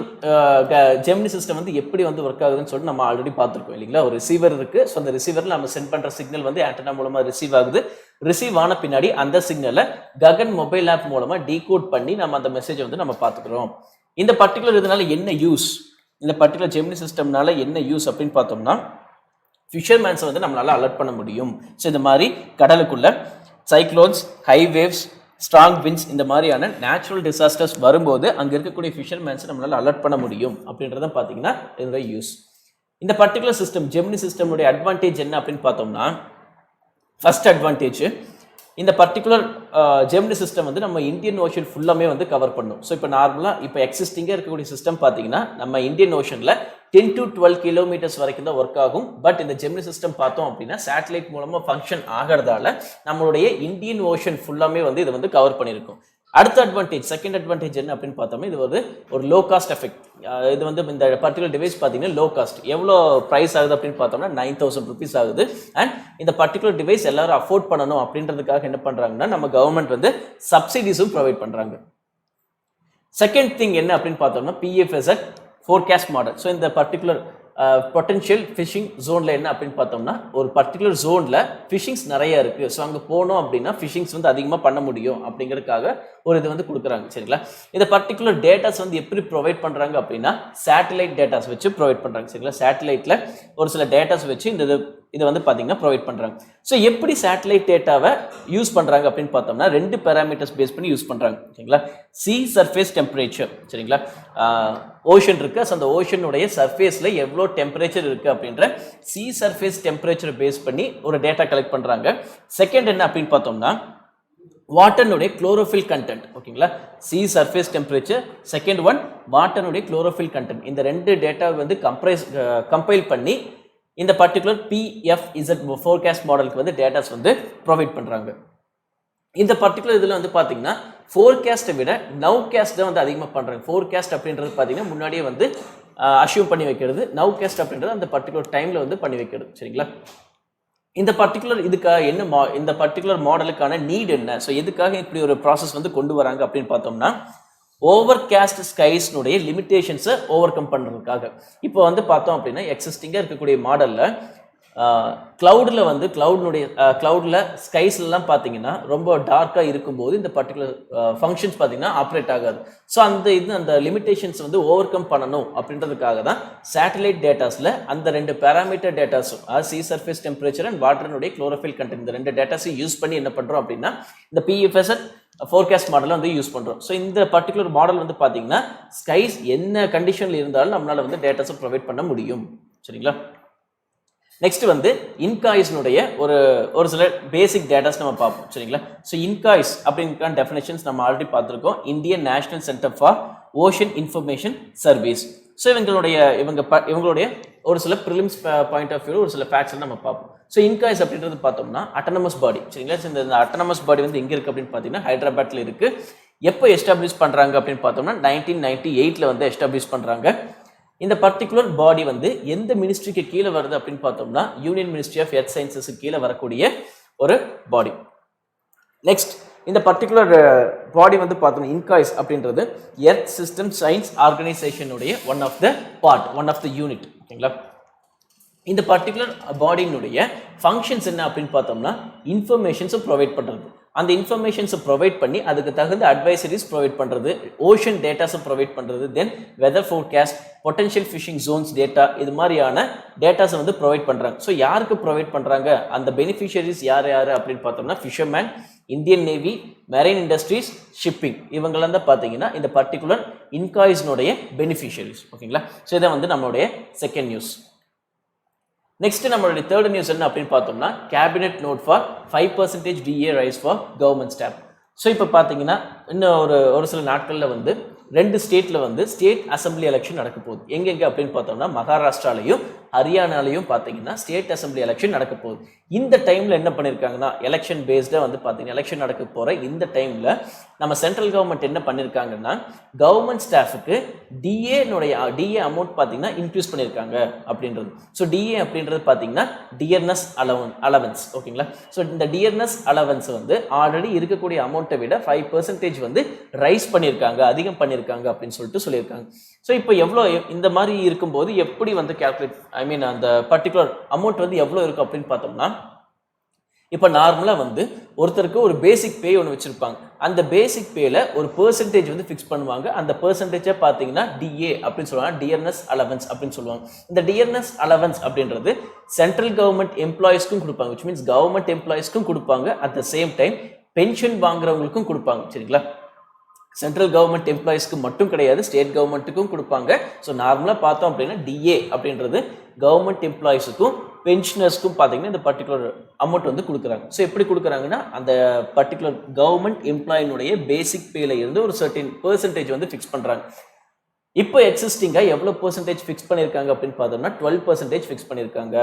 [SPEAKER 1] ஜெமினி சிஸ்டம் வந்து எப்படி வந்து ஒர்க் ஆகுதுன்னு சொல்லிட்டு நம்ம ஆல்ரெடி பார்த்துருக்கோம் இல்லைங்களா? ஒரு ரிசீவர் இருக்குது. ஸோ அந்த ரிசீவரில் நம்ம சென்ட் பண்ணுற சிக்னல் வந்து ஆண்டனா மூலமாக ரிசீவ் ஆகுது. ரிசீவ் ஆன பின்னாடி அந்த சிக்னலை ககன் மொபைல் ஆப் மூலமாக டீகோட் பண்ணி நம்ம அந்த மெசேஜை வந்து நம்ம பார்த்துக்கிறோம். இந்த பர்டிகுலர் இதனால என்ன யூஸ், இந்த பர்டிகுலர் ஜெமினி சிஸ்டம்னால என்ன யூஸ் அப்படின்னு பார்த்தோம்னா, ஃபிஷர்மேன்ஸை வந்து நம்மளால அலர்ட் பண்ண முடியும். ஸோ இந்த மாதிரி கடலுக்குள்ள cyclones, high waves, strong winds, இந்த மாதிரியான நேச்சுரல் டிசாஸ்டர்ஸ் வரும்போது அங்கே இருக்கக்கூடிய ஃபிஷர்மேன்ஸை நம்மளால் அலர்ட் பண்ண முடியும் அப்படின்றத பார்த்தீங்கன்னா இதோட யூஸ். இந்த பர்டிகுலர் சிஸ்டம் ஜெமினி சிஸ்டமுடைய அட்வான்டேஜ் என்ன அப்படின்னு பார்த்தோம்னா, ஃபர்ஸ்ட் அட்வான்டேஜ், இந்த பர்டிகுலர் ஜெமினி சிஸ்டம் வந்து நம்ம இந்தியன் ஓஷன் ஃபுல்லாமே வந்து கவர் பண்ணும். ஸோ இப்போ நார்மலாக இப்போ எக்ஸிஸ்டிங்காக இருக்கக்கூடிய சிஸ்டம் பார்த்தீங்கன்னா நம்ம இந்தியன் ஓஷனில் 10 to 12 கிலோமீட்டர்ஸ் வரைக்கும் தான் ஒர்க் ஆகும். பட் இந்த ஜெமினி சிஸ்டம் பார்த்தோம் அப்படின்னா சேட்டலைட் மூலமாக ஃபங்க்ஷன் ஆகிறதால நம்மளுடைய இந்தியன் ஓஷன் ஃபுல்லாமே வந்து இதை வந்து கவர் பண்ணியிருக்கும். அடுத்த அட்வான்டேஜ், செகண்ட் அட்வான்டேஜ் என்ன அப்படின்னு பார்த்தோம்னா, இது வந்து ஒரு லோ காஸ்ட் எஃபெக்ட். இது வந்து இந்த பர்டிகுலர் டிவைஸ் பார்த்தீங்கன்னா லோ காஸ்ட். எவ்வளோ ப்ரைஸ் ஆகுது அப்படின்னு பார்த்தோம்னா 9,000 rupees ஆகுது. அண்ட் இந்த பர்டிகுலர் டிவைஸ் எல்லாரும் அஃபோர்ட் பண்ணணும் அப்படின்றதுக்காக என்ன பண்ணுறாங்கன்னா நம்ம கவர்மெண்ட் வந்து சப்சிடிஸும் ப்ரொவைட் பண்ணுறாங்க. செகண்ட் திங் என்ன அப்படின்னு பார்த்தோம்னா PFS ஃபோர்காஸ்ட் மாடல். ஸோ இந்த பர்டிகுலர் பொட்டன்ஷியல் ஃபிஷிங் ஜோனில் என்ன அப்படின்னு பார்த்தோம்னா, ஒரு பர்டிகுலர் ஜோனில் ஃபிஷிங்ஸ் நிறைய இருக்குது. ஸோ அங்கே போனோம் அப்படின்னா ஃபிஷிங்ஸ் வந்து அதிகமாக பண்ண முடியும் அப்படிங்கிறதுக்காக ஒரு இது வந்து கொடுக்குறாங்க. சரிங்களா? இந்த பர்டிகுலர் டேட்டாஸ் வந்து எப்படி ப்ரொவைட் பண்ணுறாங்க அப்படின்னா சேட்டலைட் டேட்டாஸ் வச்சு ப்ரொவைட் பண்ணுறாங்க. சரிங்களா? சேட்டலைட்டில் ஒரு சில டேட்டாஸ் வச்சு இதை வந்து பார்த்தீங்கன்னா ப்ரொவைட் பண்ணுறாங்க. ஸோ எப்படி சேட்டலைட் டேட்டாவை யூஸ் பண்ணுறாங்க அப்படின்னு பார்த்தோம்னா ரெண்டு பேராமீட்டர்ஸ் பேஸ் பண்ணி யூஸ் பண்ணுறாங்க. சரிங்களா? C surface temperature. சரிங்களா? ஓஷன் இருக்குது. ஸோ அந்த ஓஷனுடைய சர்ஃபேஸில் எவ்வளோ டெம்பரேச்சர் இருக்குது அப்படின்ற சி சர்ஃபேஸ் டெம்பரேச்சரை பேஸ் பண்ணி ஒரு டேட்டா கலெக்ட் பண்ணுறாங்க. செகண்ட் என்ன அப்படின்னு பார்த்தோம்னா வாட்டர்னுடைய குளோரோஃபில் கண்டென்ட் ஓகேங்களா, sea surface temperature, second one வாட்டர்னுடைய குளோரோஃபில் கண்டென்ட். இந்த ரெண்டு டேட்டா வந்து கம்பைல் பண்ணி இந்த பர்டிகுலர் பிஎஃப்இசட் ஃபோர்காஸ்ட் மாடலுக்கு வந்து டேட்டாஸ் வந்து ப்ரொவைட் பண்ணுறாங்க. இந்த பர்டிகுலர் இதில் வந்து பார்த்தீங்கன்னா ஃபோர்காஸ்ட்டை விட நவ்காஸ்ட் தான் வந்து அதிகமாக பண்ணுறாங்க. ஃபோர்காஸ்ட் அப்படின்றது பார்த்தீங்கன்னா முன்னாடியே வந்து அஷ்யூம் பண்ணி வைக்கிறது, நவ்காஸ்ட் அப்படின்றது அந்த பர்டிகுலர் டைமில் வந்து பண்ணி வைக்கிறது. சரிங்களா, இந்த பர்டிகுலர் இதுக்காக என்ன இந்த பர்டிகுலர் மாடலுக்கான நீட் என்ன, ஸோ எதுக்காக இப்படி ஒரு ப்ராசஸ் வந்து கொண்டு வராங்க அப்படின்னு பார்த்தோம்னா ஓவர் கேஸ்ட் ஸ்கைஸ்னுடைய லிமிட்டேஷன்ஸை ஓவர் கம் பண்ணுறதுக்காக. இப்போ வந்து பார்த்தோம் அப்படின்னா எக்ஸிஸ்டிங்காக இருக்கக்கூடிய மாடலில் கிளவுடில் ஸ்கைஸ்லாம் பார்த்தீங்கன்னா ரொம்ப டார்க்காக இருக்கும்போது இந்த பர்டிகுலர் ஃபங்க்ஷன்ஸ் பார்த்தீங்கன்னா ஆப்ரேட் ஆகாது. ஸோ அந்த லிமிட்டேஷன்ஸ் வந்து ஓவர் கம் பண்ணணும் அப்படின்றதுக்காக தான் சேட்டலைட் டேட்டாஸில் அந்த ரெண்டு பேராமீட்டர் டேட்டாஸும் சி சர்ஃபேஸ் டெம்பரேச்சர் அண்ட் வாட்டர்னுடைய குளோரோஃபில் கண்டென்ட் இந்த ரெண்டு டேட்டாஸையும் யூஸ் பண்ணி என்ன பண்ணுறோம் அப்படின்னா இந்த பிஎஃப்எஸ்ஆர் ஃபோர்காஸ்ட் மாடலை வந்து யூஸ் பண்ணுறோம். ஸோ இந்த பர்டிகுலர் மாடல் வந்து பார்த்தீங்கன்னா ஸ்கைஸ் என்ன கண்டிஷனில் இருந்தாலும் நம்மளால் வந்து டேட்டாஸை ப்ரொவைட் பண்ண முடியும். சரிங்களா, நெக்ஸ்ட் வந்து இன்காய்ஸ்னுடைய ஒரு சில பேசிக் டேட்டாஸ் நம்ம பார்ப்போம். சரிங்களா, ஸோ இன்காய்ஸ் அப்படிங்கிற டெஃபினேஷன்ஸ் நம்ம ஆல்ரெடி பார்த்துருக்கோம். Indian national centre for ocean information service. So இவங்களுடைய ஒரு சில ப்ரிலிம்ஸ் பாயிண்ட் ஆஃப் வியூ ஒரு சில ஃபேக்ட்ஸ் நம்ம பார்ப்போம். ஸோ இன்காய்ஸ் அப்படின்றது பார்த்தோம்னா அட்டானமஸ் பாடி. சரிங்களா, இந்த அட்டானமஸ் பாடி வந்து எங்கே இருக்குது அப்படின்னு பார்த்தீங்கன்னா ஹைதராபாத்தில் இருக்குது. எப்போ எஸ்டாப்ளிஷ் பண்ணுறாங்க அப்படின்னு பார்த்தோம்னா 1998 வந்து எஸ்டாப்ளிஷ் பண்ணுறாங்க. இந்த பர்டிகுலர் பாடி வந்து எந்த மினிஸ்ட்ரிக்கு கீழே வருது அப்படின்னு பார்த்தோம்னா யூனியன் மினிஸ்ட்ரி ஆஃப் எர்த் சயின்சஸுக்கு கீழே வரக்கூடிய ஒரு பாடி. நெக்ஸ்ட் இந்த பர்டிகுலர் பாடி வந்து பார்த்தோம்னா இன்காய்ஸ் அப்படின்றது எர்த் சிஸ்டம் சயின்ஸ் ஆர்கனைசேஷனுடைய ஒன் ஆஃப் த யூனிட். ஓகேங்களா, இந்த பர்டிகுலர் பாடியினுடைய ஃபங்க்ஷன்ஸ் என்ன அப்படின்னு பார்த்தோம்னா இன்ஃபர்மேஷன்ஸை ப்ரொவைட் பண்ணுறது, அந்த இன்ஃபர்மேஷன்ஸை ப்ரொவைட் பண்ணி அதுக்கு தகுந்த அட்வைசரிஸ் ப்ரொவைட் பண்ணுறது, ஓஷன் டேட்டாஸை ப்ரொவைட் பண்ணுறது, then weather forecast, potential fishing zones data, இது மாதிரியான டேட்டாஸை வந்து ப்ரொவைட் பண்ணுறாங்க. ஸோ யாருக்கு ப்ரொவைட் பண்ணுறாங்க, அந்த பெனிஃபிஷியரிஸ் யார் அப்படின்னு பார்த்தோம்னா fisherman, Indian navy, marine industries, shipping, இவங்களாம் தான் பார்த்தீங்கன்னா இந்த பர்டிகுலர் இன்காய்ஸ்னுடைய பெனிஃபிஷியரிஸ். ஓகேங்களா, ஸோ இதை வந்து நம்மளுடைய செகண்ட் நியூஸ். நெக்ஸ்ட் நம்மளுடைய தேர்ட் நியூஸ் என்ன அப்படின்னு பார்த்தோம்னா cabinet note for 5% DA rise for government staff. So இப்போ பார்த்தீங்கன்னா இன்னும் ஒரு சில நாட்களில் வந்து 2 ஸ்டேட்டில் வந்து ஸ்டேட் அசம்பிளி எலெக்ஷன் நடக்க போகுது. எங்கெங்கே அப்படின்னு பார்த்தோம்னா மகாராஷ்டிராலையும் ஹரியானாலையும் பார்த்தீங்கன்னா ஸ்டேட் அசம்பிளி எலெக்ஷன் நடக்க போகுது. இந்த டைமில் என்ன பண்ணியிருக்காங்கன்னா எலெக்ஷன் பேஸ்டாக வந்து பார்த்தீங்கன்னா எலெக்ஷன் நடக்க போகிற இந்த டைமில் நம்ம சென்ட்ரல் கவர்மெண்ட் என்ன பண்ணியிருக்காங்கன்னா கவர்மெண்ட் ஸ்டாஃபுக்கு டிஏ அமௌண்ட் பார்த்தீங்கன்னா இன்க்ரீஸ் பண்ணியிருக்காங்க அப்படின்றது. ஸோ டிஏ அப்படின்றது பார்த்தீங்கன்னா டியர்னஸ் அலவன்ஸ். ஓகேங்களா, ஸோ இந்த டியர்னஸ் அலவன்ஸ் வந்து ஆல்ரெடி இருக்கக்கூடிய அமௌண்ட்டை விட 5% வந்து ரைஸ் பண்ணியிருக்காங்க, அதிகம் பண்ணியிருக்காங்க அப்படின்னு சொல்லியிருக்காங்க. ஸோ இப்போ எவ்வளோ இந்த மாதிரி இருக்கும்போது எப்படி வந்து கால்குலேட் அந்த பர்டிகுலர் அமௌண்ட் வந்து எவ்வளோ இருக்கும் அப்படின்னு பார்த்தோம்னா இப்போ நார்மலாக வந்து ஒருத்தருக்கு ஒரு பேசிக் பே ஒன்று வச்சுருப்பாங்க. அந்த பேசிக் பேல ஒரு பெர்சன்டேஜ் வந்து ஃபிக்ஸ் பண்ணுவாங்க. அந்த பெர்சன்டேஜை பார்த்தீங்கன்னா டிஏ அப்படின்னு சொல்லுவாங்க, டியர்னஸ் அலவன்ஸ் அப்படின்னு சொல்லுவாங்க. இந்த டியர்னஸ் அலவன்ஸ் அப்படின்றது சென்ட்ரல் கவர்மெண்ட் எம்ப்ளாயிஸ்க்கும் கொடுப்பாங்க, விச் மீன்ஸ் கவர்மெண்ட் எம்ப்ளாயிஸ்க்கும் கொடுப்பாங்க, at the same time pension வாங்குறவங்களுக்கும் கொடுப்பாங்க. சரிங்களா, சென்ட்ரல் கவர்மெண்ட் எம்ப்ளாயிஸ்க்கு மட்டும் கிடையாது, ஸ்டேட் கவர்மெண்ட்டுக்கும் கொடுப்பாங்க. ஸோ நார்மலாக பார்த்தோம் அப்படின்னா டிஏ அப்படின்றது கவர்மெண்ட் எம்ப்ளாயிஸுக்கும் பென்ஷனர்ஸ்க்கும் பார்த்தீங்கன்னா இந்த பர்டிகுலர் அமௌண்ட் வந்து கொடுக்குறாங்க. ஸோ எப்படி கொடுக்குறாங்கன்னா அந்த பர்டிகுலர் கவர்மெண்ட் எம்ப்ளாயினுடைய பேசிக் பேல இருந்து ஒரு சர்டின் பெர்சன்டேஜ் வந்து ஃபிக்ஸ் பண்ணுறாங்க. இப்போ எக்ஸிஸ்டிங்காக எவ்வளோ பெர்சன்டேஜ் ஃபிக்ஸ் பண்ணியிருக்காங்க அப்படின்னு பார்த்தோம்னா 12% ஃபிக்ஸ் பண்ணியிருக்காங்க.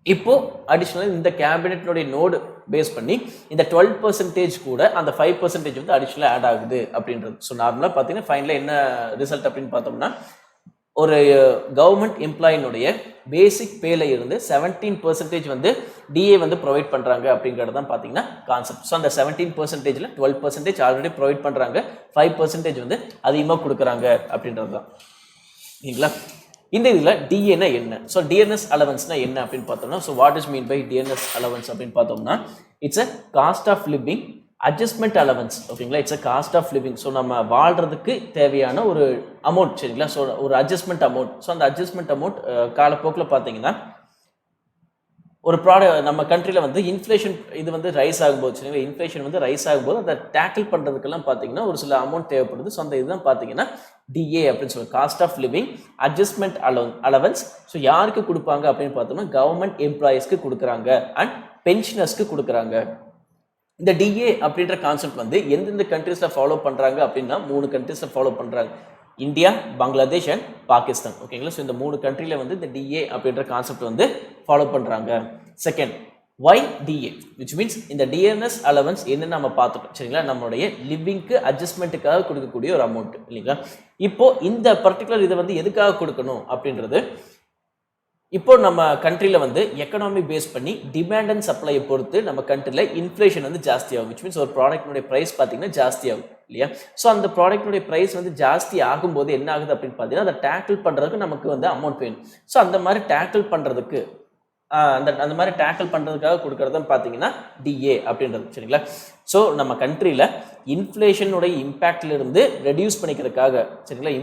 [SPEAKER 1] இப்போ அடிஷ்னலாக இந்த கேபினெட்னுடைய நோடு பேஸ் பண்ணி இந்த 12% கூட அந்த 5% வந்து அடிஷ்னலாக ஆட் ஆகுது அப்படின்றது. ஸோ நார்மலாக பார்த்தீங்கன்னா ஃபைனலாக என்ன ரிசல்ட் அப்படின்னு பார்த்தோம்னா ஒரு கவர்மெண்ட் எம்ப்ளாயினுடைய பேசிக் பேல இருந்து 17% வந்து டிஏ வந்து ப்ரொவைட் பண்ணுறாங்க அப்படிங்கிறது தான் பார்த்தீங்கன்னா கான்செப்ட். ஸோ அந்த 17%ல் 12% ஆல்ரெடி ப்ரொவைட் பண்ணுறாங்க, 5% வந்து அதிகமாக கொடுக்குறாங்க அப்படின்றது தான். சரிங்களா, இந்த இதில் டிஏனா என்ன, ஸோ டியர்னஸ் அலவன்ஸ்னா என்ன அப்படின்னு பார்த்தோம்னா so what is mean by dearness allowance அப்படின்னு பார்த்தோம்னா it's a cost of living adjustment allowance. ஓகேங்களா, it's a cost of living. So நம்ம வாழ்கிறதுக்கு தேவையான ஒரு அமௌண்ட். சரிங்களா, ஸோ ஒரு அட்ஜஸ்ட்மெண்ட் அமௌண்ட். ஸோ அந்த அட்ஜஸ்ட்மெண்ட் அமௌண்ட் காலப்போக்கில் பார்த்தீங்கன்னா ஒரு நம்ம கண்ட்ரியில் வந்து இன்ஃப்ளேஷன் இது வந்து ரைஸ் ஆகும்போது, சரிங்களா, இன்ஃப்ளேஷன் வந்து ரைஸ் ஆகும்போது அதை டேக்கிள் பண்ணுறதுக்கெல்லாம் பார்த்தீங்கன்னா ஒரு சில அமௌண்ட் தேவைப்படுது. ஸோ அந்த இதுதான் பார்த்தீங்கன்னா டிஏ அப்படின்னு சொல்லி cost of living adjustment allowance. So யாருக்கு கொடுப்பாங்க அப்படின்னு பார்த்தோம்னா கவர்மெண்ட் எம்ப்ளாயீஸ்க்கு கொடுக்குறாங்க அண்ட் பென்ஷனர்ஸ்க்கு கொடுக்குறாங்க. இந்த டிஏ அப்படின்ற கான்செப்ட் வந்து எந்தெந்த கண்ட்ரீஸில் ஃபாலோ பண்ணுறாங்க அப்படின்னா 3 கண்ட்ரீஸில் ஃபாலோ பண்ணுறாங்க. India, Bangladesh and Pakistan. ஓகேங்களா? ஸோ இந்த 3 கண்ட்ரியில் வந்து இந்த டிஏ அப்படின்ற கான்செப்ட் வந்து ஃபாலோ பண்ணுறாங்க. Second, why DA which means இந்த டிஎன்எஸ் அலவன்ஸ் என்னன்னு நம்ம பார்த்துட்டோம். சரிங்களா? நம்மளுடைய லிவிங்க்கு அட்ஜஸ்ட்மெண்ட்டுக்காக கொடுக்கக்கூடிய ஒரு அமௌண்ட் இல்லைங்களா? இப்போ இந்த பர்டிகுலர் இதை வந்து எதுக்காக கொடுக்கணும் அப்படின்றது, இப்போ நம்ம கண்ட்ரியில் வந்து எக்கனாமி பேஸ் பண்ணி டிமாண்ட் அண்ட் சப்ளையை பொறுத்து நம்ம கண்ட்ரியில் இன்ஃப்ளேஷன் வந்து ஜாஸ்தி ஆகும். விச் மீன்ஸ் ஒரு ப்ராடக்ட்னுடைய ப்ரைஸ் பார்த்தீங்கன்னா ஜாஸ்தி ஆகும் இல்லையா? ஸோ அந்த ப்ராடக்ட்னுடைய ப்ரைஸ் வந்து ஜாஸ்தி ஆகும்போது என்ன ஆகுது அப்படின்னு பார்த்தீங்கன்னா, அதை டேக்கிள் பண்ணுறதுக்கு நமக்கு வந்து அமௌண்ட் வேணும். ஸோ அந்த மாதிரி டேக்கிள் பண்ணுறதுக்கு அந்த மாதிரி டேக்கிள் பண்ணுறதுக்காக கொடுக்குறது பார்த்தீங்கன்னா டிஏ அப்படின்றது. சரிங்களா? ஸோ நம்ம கண்ட்ரியில் இன்ஃப்ளேஷனுடைய இம்பேக்ட்லேருந்து ரெடியூஸ் பண்ணிக்கிறதுக்காக, சரிங்களா,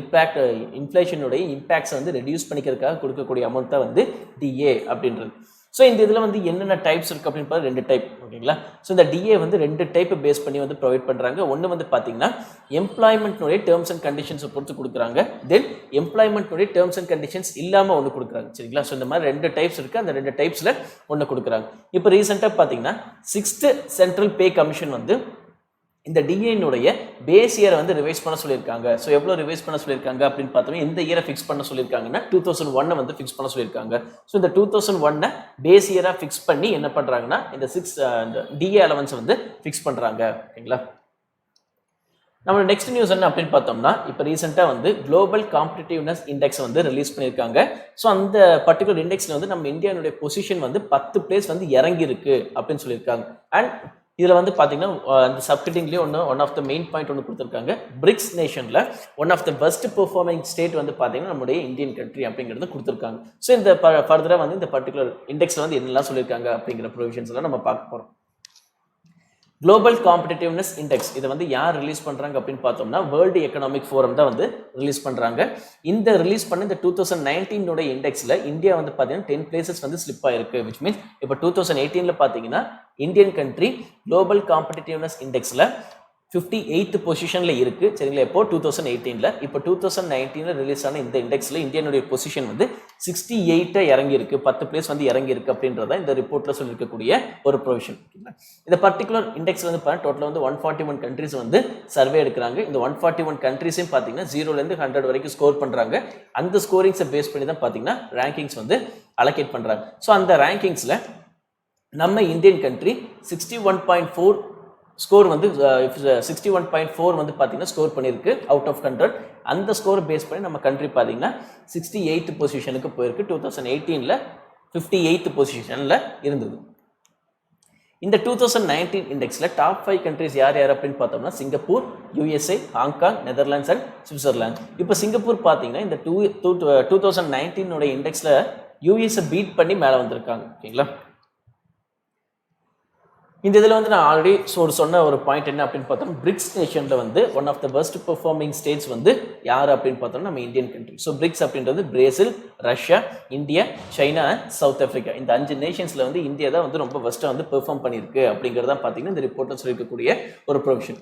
[SPEAKER 1] இன்ஃப்ளேஷனுடைய இம்பேக்ட்ஸை வந்து ரெடியூஸ் பண்ணிக்கிறதுக்காக கொடுக்கக்கூடிய அமௌண்ட் தான் வந்து டிஏ அப்படின்றது. ஸோ இந்த இதில் வந்து என்னென்ன டைப்ஸ் இருக்குது அப்படின்னு பார்த்தா 2 டைப். ஓகேங்களா? ஸோ இந்த டிஏ வந்து 2 டைப் பேஸ் பண்ணி வந்து ப்ரொவைட் பண்ணுறாங்க. ஒன்று வந்து பார்த்தீங்கன்னா எம்ப்ளாய்மெண்ட்னுடைய டேர்ம்ஸ் அண்ட் கண்டிஷன்ஸை பொறுத்து கொடுக்குறாங்க. தென் எம்ப்ளாய்மெண்ட்னுடைய டேர்ம்ஸ் அண்ட் கண்டிஷன்ஸ் இல்லாமல் ஒன்று கொடுக்குறாங்க. சரிங்களா? ஸோ இந்த மாதிரி 2 டைப்ஸ் இருக்குது. அந்த 2 டைப்ஸில் ஒன்று கொடுக்குறாங்க. இப்போ ரீசெண்டாக பார்த்தீங்கன்னா 6th சென்ட்ரல் பே கமிஷன் வந்து இந்த டிஏனுடைய பேஸ் இயரை வந்து ரிவைஸ் பண்ண சொல்லியிருக்காங்க. ஸோ எவ்வளோ ரிவைஸ் பண்ண சொல்லியிருக்காங்க அப்படின்னு பார்த்தோம்னா, இந்த இயரை ஃபிக்ஸ் பண்ண சொல்லியிருக்காங்கன்னா 2001 வந்து ஃபிக்ஸ் பண்ண சொல்லியிருக்காங்க. ஸோ இந்த 2001 பேஸ் இயராக ஃபிக்ஸ் பண்ணி என்ன பண்ணுறாங்கன்னா இந்த டிஏ அலவன்ஸ் வந்து ஃபிக்ஸ் பண்ணுறாங்க. ஓகேங்களா? நம்ம நெக்ஸ்ட் நியூஸ் என்ன அப்படின்னு பார்த்தோம்னா, இப்போ ரீசெண்டாக வந்து குளோபல் காம்படிட்டிவ்னஸ் இண்டெக்ஸ் வந்து ரிலீஸ் பண்ணியிருக்காங்க. ஸோ அந்த பர்டிகுலர் இண்டெக்ஸில் வந்து நம்ம இந்தியாவுடைய பொசிஷன் வந்து 10 பிளேஸ் வந்து இறங்கி இருக்கு அப்படின்னு சொல்லியிருக்காங்க. அண்ட் இதில் வந்து பார்த்தீங்கன்னா அந்த சப்ஹெட்டிங்லேயே one of the main point ஒன்று கொடுத்துருக்காங்க. பிரிக்ஸ் நேஷனில் one of the best performing state வந்து பார்த்தீங்கன்னா நம்முடைய இந்தியன் கண்ட்ரி அப்படிங்கிறது கொடுத்துருக்காங்க. ஸோ இந்த ஃபர்தராக வந்து இந்த பர்டிகுலர் இண்டெக்ஸில் வந்து என்னெல்லாம் சொல்லியிருக்காங்க அப்படிங்கிற ப்ரொவிஷன்ஸ் எல்லாம் நம்ம பார்க்க போகிறோம். குளோபல் காம்படிட்டிவ்னஸ் இண்டெக்ஸ் இதை வந்து யார் ரிலீஸ் பண்ணுறாங்க அப்படின்னு பார்த்தோம்னா, வேர்ல்டு எக்கனாமிக் ஃபோரம் தான் வந்து ரிலீஸ் பண்ணுறாங்க. இந்த ரிலீஸ் பண்ண இந்த 2019 இண்டெக்ஸில் இந்தியா வந்து பார்த்தீங்கன்னா 10 பிளேசஸ் வந்து ஸ்லிப் ஆயிருக்கு. விச் மீன்ஸ் இப்போ 2018 பார்த்தீங்கன்னா இந்தியன் கண்ட்ரி குளோபல் காம்படிட்டிவ்னஸ் இண்டெக்ஸில் 58th பொசிஷனில் இருக்குது. சரிங்களா? இப்போ 2018 இப்போ 2019 ரிலீஸ் ஆன இந்த இண்டெக்ஸில் இந்தியனுடைய பொசிஷன் வந்து 68 இறங்கியிருக்கு, 10 பிளேஸ் வந்து இறங்கியிருக்கு அப்படின்றத இந்த ரிப்போர்ட்டில் சொல்லியிருக்கக்கூடிய ஒரு ப்ரொவிஷன். இந்த பர்டிகுலர் இண்டெக்ஸ் வந்து டோட்டலாக வந்து 141 கண்ட்ரிஸ் வந்து சர்வே எடுக்கிறாங்க. இந்த 141 கண்ட்ரிஸையும் பார்த்தீங்கன்னா 0லேருந்து 100 வரைக்கும் ஸ்கோர் பண்ணுறாங்க. அந்த ஸ்கோரிங்ஸை பேஸ் பண்ணி தான் பார்த்தீங்கன்னா ரேங்கிங்ஸ் வந்து அலோகேட் பண்ணுறாங்க. ஸோ அந்த ரேங்கிங்ஸில் நம்ம இந்தியன் கண்ட்ரி 61.4 ஸ்கோர் வந்து 61.4 வந்து பார்த்தீங்கன்னா ஸ்கோர் பண்ணியிருக்கு அவுட் ஆஃப் 100. அந்த ஸ்கோர் பேஸ் பண்ணி நம்ம கண்ட்ரி பார்த்தீங்கன்னா 68th பொசிஷனுக்கு போயிருக்கு. 2018 58th பொசிஷனில் இருந்தது. இந்த 2019 இண்டெக்ஸில் டாப் 5 கண்ட்ரிஸ் யார் அப்படின்னு பார்த்தோம்னா Singapore, USA, Hong Kong, Netherlands and Switzerland. இப்போ சிங்கப்பூர் பார்த்தீங்கன்னா இந்த 2019 இண்டெக்ஸில் யூஎஸை பீட் பண்ணி மேலே வந்திருக்காங்க. ஓகேங்களா? இந்த இதில் வந்து நான் ஆல்ரெடி சொன்ன ஒரு பாயிண்ட் என்ன அப்படின்னு பார்த்தோம்னா, பிரிக்ஸ் நேஷனில் வந்து one of the best performing states வந்து யார் அப்படின்னு பார்த்தோம்னா நம்ம இந்தியன் கண்ட்ரி. ஸோ பிரிக்ஸ் அப்படின்றது Brazil, Russia, India, China and South Africa. இந்த 5 நேஷன்ஸில் வந்து இந்தியா தான் வந்து ரொம்ப பெஸ்ட்டாக வந்து பெர்ஃபார்ம் பண்ணியிருக்கு அப்படிங்கிறத பார்த்தீங்கன்னா இந்த ரிப்போர்ட்டில் சொல்லியிருக்கக்கூடிய ஒரு ப்ரொவிஷன்.